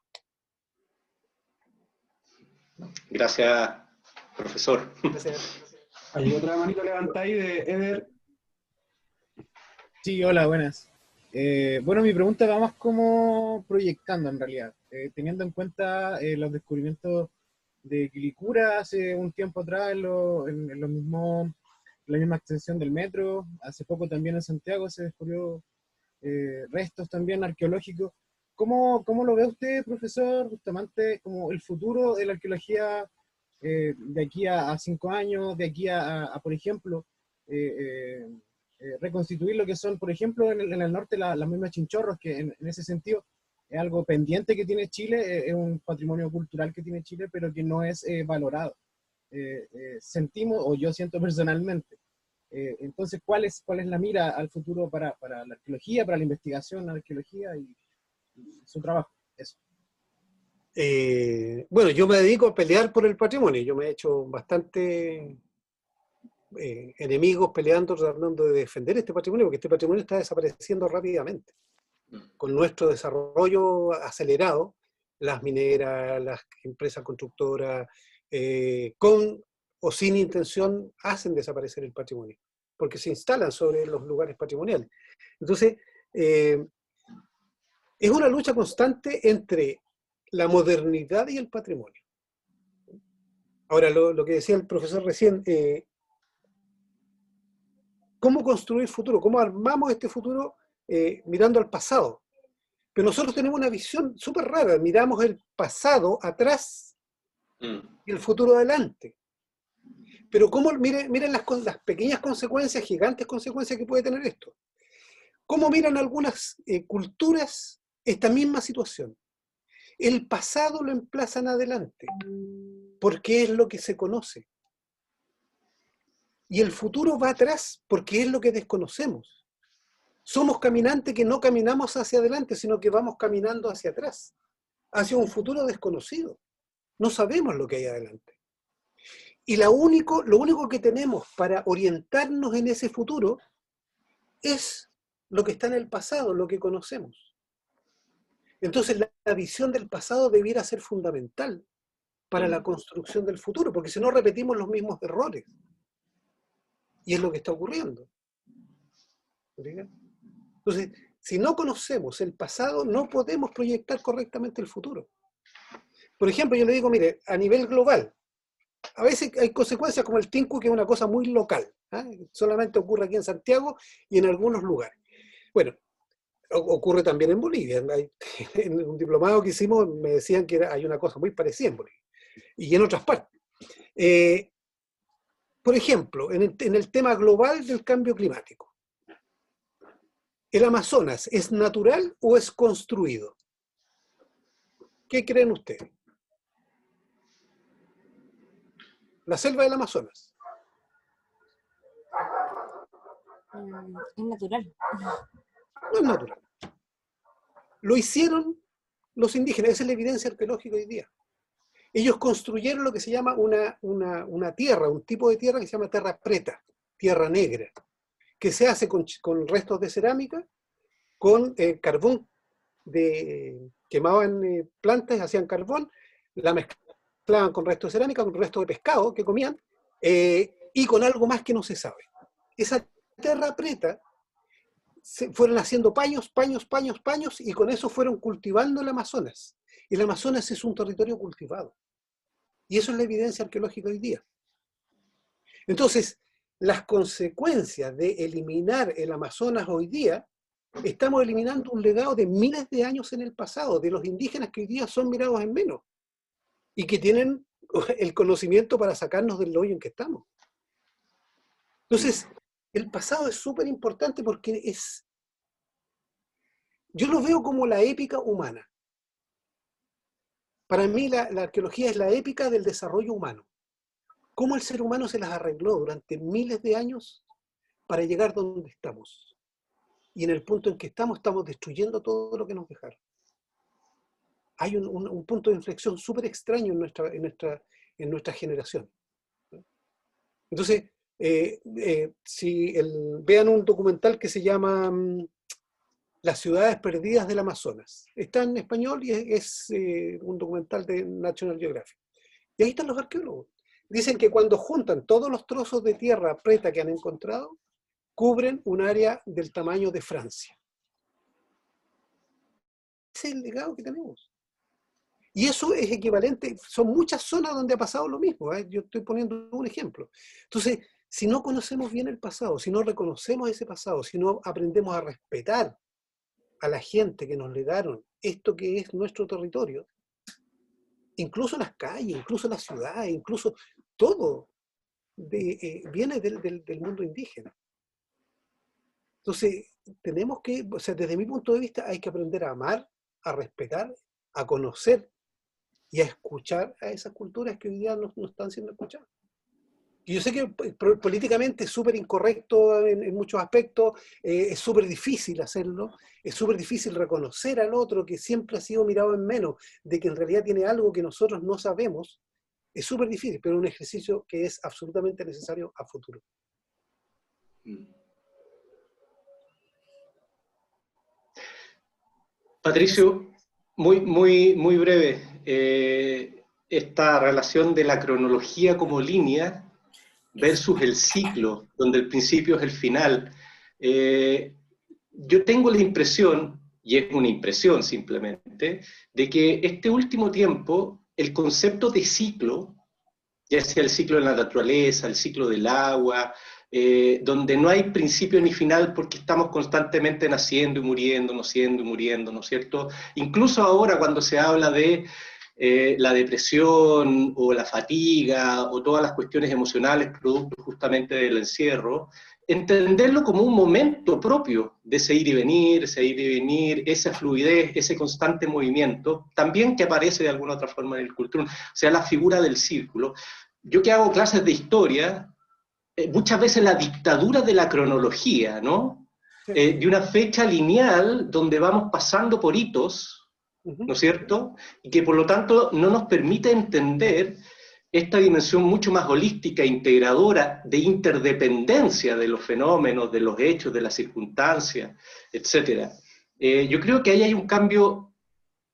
Gracias, profesor. Gracias. Hay otra manito levantada ahí de Eder. Sí, hola, buenas. Bueno, mi pregunta va más como proyectando en realidad, teniendo en cuenta los descubrimientos de Quilicura hace un tiempo atrás en la misma extensión del metro. Hace poco también en Santiago se descubrió restos también arqueológicos. ¿Cómo lo ve usted, profesor, justamente como el futuro de la arqueología de aquí a 5 años, de aquí a por ejemplo, reconstituir lo que son, por ejemplo, en el norte las mismas chinchorros, que en ese sentido es algo pendiente que tiene Chile, es un patrimonio cultural que tiene Chile, pero que no es valorado. Sentimos, o yo siento personalmente. Entonces, ¿cuál es la mira al futuro para la arqueología, para la investigación en la arqueología y su trabajo? Eso. Bueno, yo me dedico a pelear por el patrimonio. Yo me he hecho bastante enemigos peleando, tratando de defender este patrimonio, porque este patrimonio está desapareciendo rápidamente. Con nuestro desarrollo acelerado, las mineras, las empresas constructoras, con o sin intención, hacen desaparecer el patrimonio, porque se instalan sobre los lugares patrimoniales. Entonces, es una lucha constante entre la modernidad y el patrimonio. Ahora, lo que decía el profesor recién, ¿cómo construir futuro? ¿Cómo armamos este futuro mirando al pasado? Pero nosotros tenemos una visión súper rara, miramos el pasado atrás y el futuro adelante. Pero miren las pequeñas consecuencias, gigantes consecuencias que puede tener esto. ¿Cómo miran algunas culturas esta misma situación? El pasado lo emplazan adelante, porque es lo que se conoce. Y el futuro va atrás, porque es lo que desconocemos. Somos caminantes que no caminamos hacia adelante, sino que vamos caminando hacia atrás, hacia un futuro desconocido. No sabemos lo que hay adelante. Y lo único que tenemos para orientarnos en ese futuro es lo que está en el pasado, lo que conocemos. Entonces la visión del pasado debiera ser fundamental para la construcción del futuro, porque si no repetimos los mismos errores. Y es lo que está ocurriendo. Entonces, si no conocemos el pasado, no podemos proyectar correctamente el futuro. Por ejemplo, yo le digo, mire, a nivel global, a veces hay consecuencias como el Tinku, que es una cosa muy local. Solamente ocurre aquí en Santiago y en algunos lugares. Bueno, ocurre también en Bolivia. En un diplomado que hicimos me decían que hay una cosa muy parecida en Bolivia. Y en otras partes. Por ejemplo, en el tema global del cambio climático. ¿El Amazonas es natural o es construido? ¿Qué creen ustedes? La selva del Amazonas. Es natural. No es natural. Lo hicieron los indígenas, esa es la evidencia arqueológica hoy día. Ellos construyeron lo que se llama una tierra, un tipo de tierra que se llama terra preta, tierra negra, que se hace con restos de cerámica, con carbón, quemaban plantas, hacían carbón, la mezclaban con restos de cerámica, con restos de pescado que comían, y con algo más que no se sabe. Esa terra preta fueron haciendo paños, y con eso fueron cultivando el Amazonas. El Amazonas es un territorio cultivado. Y eso es la evidencia arqueológica hoy día. Entonces, las consecuencias de eliminar el Amazonas hoy día, estamos eliminando un legado de miles de años en el pasado, de los indígenas que hoy día son mirados en menos y que tienen el conocimiento para sacarnos del hoyo en que estamos. Entonces, el pasado es súper importante porque yo lo veo como la épica humana. Para mí la arqueología es la épica del desarrollo humano. Cómo el ser humano se las arregló durante miles de años para llegar donde estamos. Y en el punto en que estamos destruyendo todo lo que nos dejaron. Hay un punto de inflexión súper extraño en nuestra generación. Entonces, vean un documental que se llama Las ciudades perdidas del Amazonas. Está en español y es un documental de National Geographic. Y ahí están los arqueólogos. Dicen que cuando juntan todos los trozos de tierra preta que han encontrado, cubren un área del tamaño de Francia. Ese es el legado que tenemos. Y eso es equivalente, son muchas zonas donde ha pasado lo mismo. Yo estoy poniendo un ejemplo. Entonces, si no conocemos bien el pasado, si no reconocemos ese pasado, si no aprendemos a respetar a la gente que nos legaron esto que es nuestro territorio, incluso las calles, incluso las ciudades, incluso todo viene del mundo indígena. Entonces, tenemos que, o sea, desde mi punto de vista, hay que aprender a amar, a respetar, a conocer y a escuchar a esas culturas que hoy día no están siendo escuchadas. Y yo sé que políticamente es súper incorrecto en muchos aspectos, es súper difícil hacerlo, es súper difícil reconocer al otro que siempre ha sido mirado en menos, de que en realidad tiene algo que nosotros no sabemos, es súper difícil, pero es un ejercicio que es absolutamente necesario a futuro. Patricio, muy breve, esta relación de la cronología como línea versus el ciclo, donde el principio es el final. Yo tengo la impresión, y es una impresión simplemente, de que este último tiempo, el concepto de ciclo, ya sea el ciclo de la naturaleza, el ciclo del agua, donde no hay principio ni final porque estamos constantemente naciendo y muriendo, naciendo y muriendo, ¿no es cierto? Incluso ahora cuando se habla de la depresión o la fatiga o todas las cuestiones emocionales producto justamente del encierro, entenderlo como un momento propio de ese ir y venir, esa fluidez, ese constante movimiento, también que aparece de alguna otra forma en el cultura, o sea, la figura del círculo. Yo que hago clases de historia, muchas veces la dictadura de la cronología, ¿no? De una fecha lineal donde vamos pasando por hitos, ¿no es cierto? Y que por lo tanto no nos permite entender esta dimensión mucho más holística, integradora, de interdependencia de los fenómenos, de los hechos, de las circunstancias, etc. Yo creo que ahí hay un cambio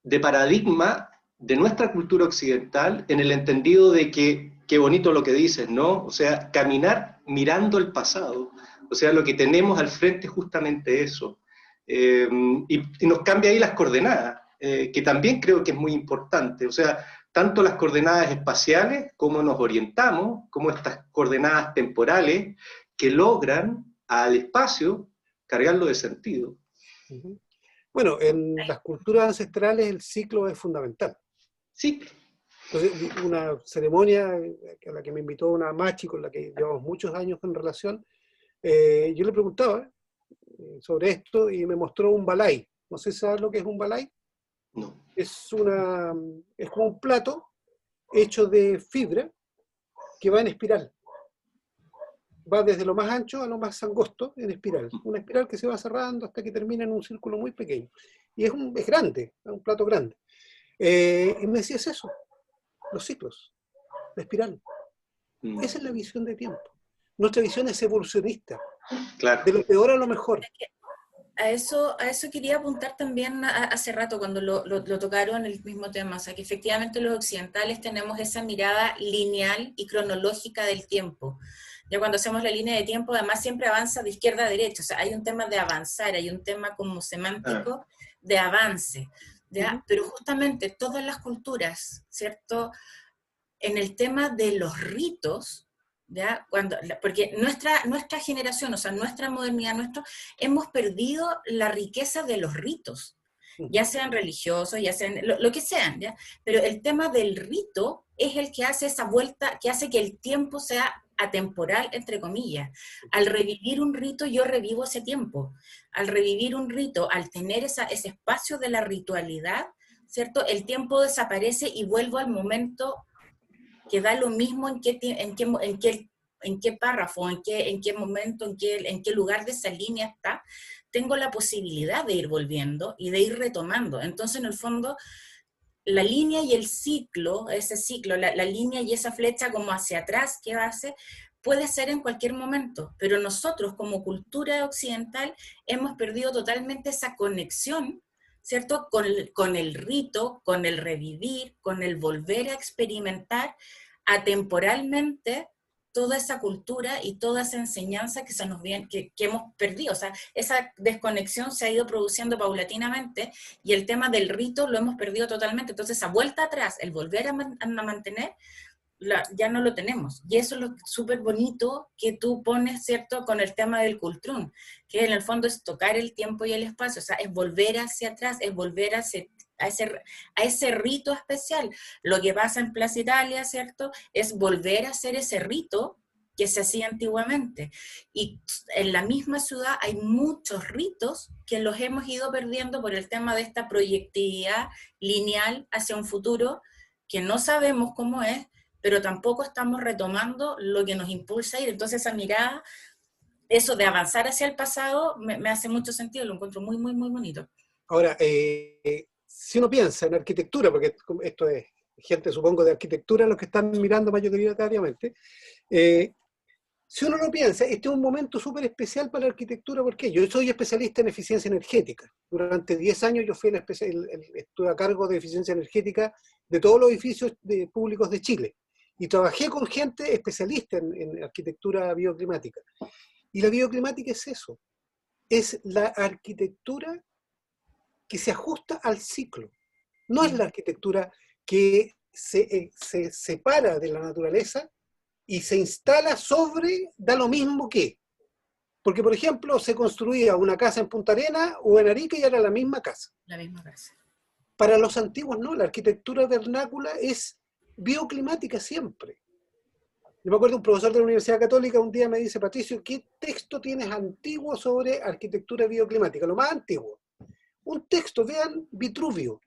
de paradigma de nuestra cultura occidental en el entendido de que, qué bonito lo que dices, ¿no? O sea, caminar mirando el pasado, o sea, lo que tenemos al frente es justamente eso. Y nos cambia ahí las coordenadas, que también creo que es muy importante, o sea, tanto las coordenadas espaciales, cómo nos orientamos, como estas coordenadas temporales que logran al espacio cargarlo de sentido. Bueno, en las culturas ancestrales el ciclo es fundamental. Sí. Entonces, una ceremonia a la que me invitó una machi con la que llevamos muchos años en relación, yo le preguntaba sobre esto y me mostró un balay. No sé si sabes lo que es un balay. No. Es como un plato hecho de fibra que va en espiral. Va desde lo más ancho a lo más angosto en espiral. Una espiral que se va cerrando hasta que termina en un círculo muy pequeño. Y es grande, es un plato grande. Y me decía, es eso, los ciclos, la espiral. Esa es la visión de tiempo. Nuestra visión es evolucionista. Claro. De lo peor a lo mejor. A eso quería apuntar también hace rato cuando lo tocaron el mismo tema, o sea que efectivamente los occidentales tenemos esa mirada lineal y cronológica del tiempo. Ya cuando hacemos la línea de tiempo además siempre avanza de izquierda a derecha, o sea hay un tema de avanzar, hay un tema como semántico de avance, ¿ya? Pero justamente todas las culturas, ¿cierto? En el tema de los ritos, ¿ya? Porque nuestra generación, o sea, nuestra modernidad, hemos perdido la riqueza de los ritos, ya sean religiosos, ya sean lo que sean, ¿ya? Pero el tema del rito es el que hace esa vuelta, que hace que el tiempo sea atemporal, entre comillas. Al revivir un rito, yo revivo ese tiempo. Al revivir un rito, al tener ese espacio de la ritualidad, ¿cierto? El tiempo desaparece y vuelvo al momento que da lo mismo en qué párrafo, en qué momento, en qué lugar de esa línea está, tengo la posibilidad de ir volviendo y de ir retomando. Entonces, en el fondo, la línea y el ciclo, ese ciclo, la línea y esa flecha como hacia atrás que hace, puede ser en cualquier momento, pero nosotros como cultura occidental hemos perdido totalmente esa conexión, ¿cierto? Con el rito, con el revivir, con el volver a experimentar atemporalmente toda esa cultura y toda esa enseñanza que se nos viene, que hemos perdido. O sea, esa desconexión se ha ido produciendo paulatinamente y el tema del rito lo hemos perdido totalmente. Entonces, esa vuelta atrás, el volver a mantener, ya no lo tenemos. Y eso es lo súper bonito que tú pones, ¿cierto?, con el tema del Kultrún, que en el fondo es tocar el tiempo y el espacio, o sea, es volver hacia atrás, es volver a ese rito especial. Lo que pasa en Plaza Italia, ¿cierto?, es volver a hacer ese rito que se hacía antiguamente. Y en la misma ciudad hay muchos ritos que los hemos ido perdiendo por el tema de esta proyectividad lineal hacia un futuro que no sabemos cómo es, pero tampoco estamos retomando lo que nos impulsa a ir. Entonces esa mirada, eso de avanzar hacia el pasado, me hace mucho sentido, lo encuentro muy, muy, muy bonito. Ahora, si uno piensa en arquitectura, porque esto es gente, supongo, de arquitectura, los que están mirando mayoritariamente, si uno lo piensa, este es un momento súper especial para la arquitectura, porque yo soy especialista en eficiencia energética. Durante 10 años yo fui estuve a cargo de eficiencia energética de todos los edificios públicos de Chile. Y trabajé con gente especialista en arquitectura bioclimática. Y la bioclimática es eso, es la arquitectura que se ajusta al ciclo. No es la arquitectura que se separa de la naturaleza y se instala sobre, da lo mismo que. Porque, por ejemplo, se construía una casa en Punta Arenas o en Arica y era la misma casa. La misma casa. Para los antiguos no, la arquitectura vernácula es bioclimática siempre. Yo me acuerdo de un profesor de la Universidad Católica un día me dice: Patricio, ¿qué texto tienes antiguo sobre arquitectura bioclimática? Lo más antiguo. Un texto, vean Vitruvio.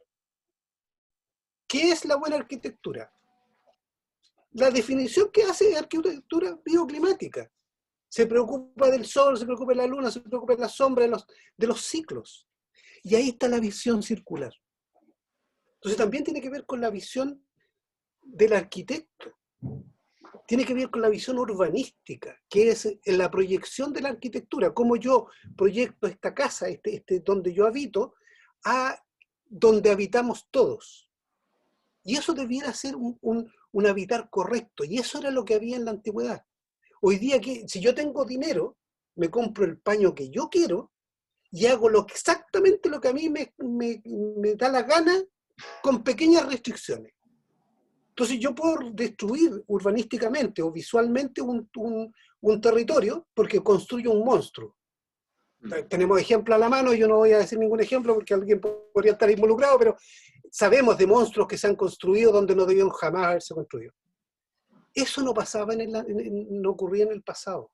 ¿Qué es la buena arquitectura? La definición que hace es arquitectura bioclimática. Se preocupa del sol, se preocupa de la luna, se preocupa de la sombra, de los ciclos. Y ahí está la visión circular. Entonces también tiene que ver con la visión del arquitecto. Tiene que ver con la visión urbanística, que es la proyección de la arquitectura, cómo yo proyecto esta casa, donde yo habito, a donde habitamos todos. Y eso debiera ser un habitar correcto, y eso era lo que había en la antigüedad. Hoy día, si yo tengo dinero, me compro el paño que yo quiero y hago exactamente lo que a mí me da la gana, con pequeñas restricciones. Entonces yo puedo destruir urbanísticamente o visualmente un territorio porque construyo un monstruo. Tenemos ejemplos a la mano, yo no voy a decir ningún ejemplo porque alguien podría estar involucrado, pero sabemos de monstruos que se han construido donde no debían jamás haberse construido. Eso no pasaba, no ocurría en el pasado,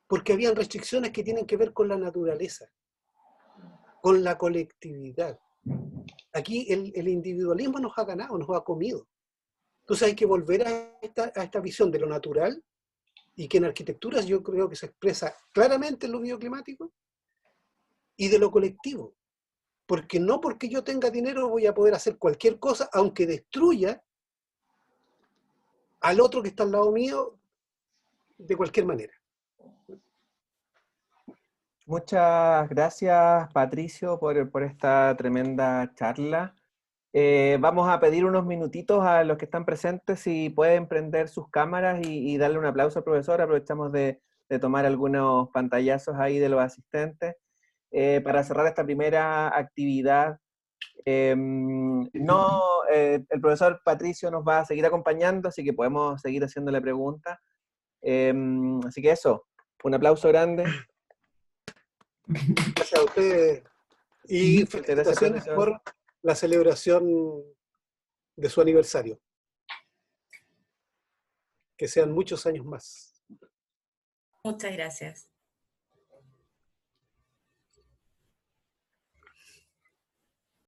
porque habían restricciones que tienen que ver con la naturaleza, con la colectividad. Aquí el individualismo nos ha ganado, nos ha comido. Entonces hay que volver a esta visión de lo natural, y que en arquitectura yo creo que se expresa claramente en lo bioclimático, y de lo colectivo. Porque no porque yo tenga dinero voy a poder hacer cualquier cosa, aunque destruya al otro que está al lado mío de cualquier manera. Muchas gracias, Patricio, por esta tremenda charla. Vamos a pedir unos minutitos a los que están presentes si pueden prender sus cámaras y darle un aplauso al profesor. Aprovechamos de tomar algunos pantallazos ahí de los asistentes para cerrar esta primera actividad. El profesor Patricio nos va a seguir acompañando, así que podemos seguir haciéndole preguntas, Así que eso, un aplauso grande. Gracias a ustedes. Y felicitaciones por la celebración de su aniversario. Que sean muchos años más. Muchas gracias.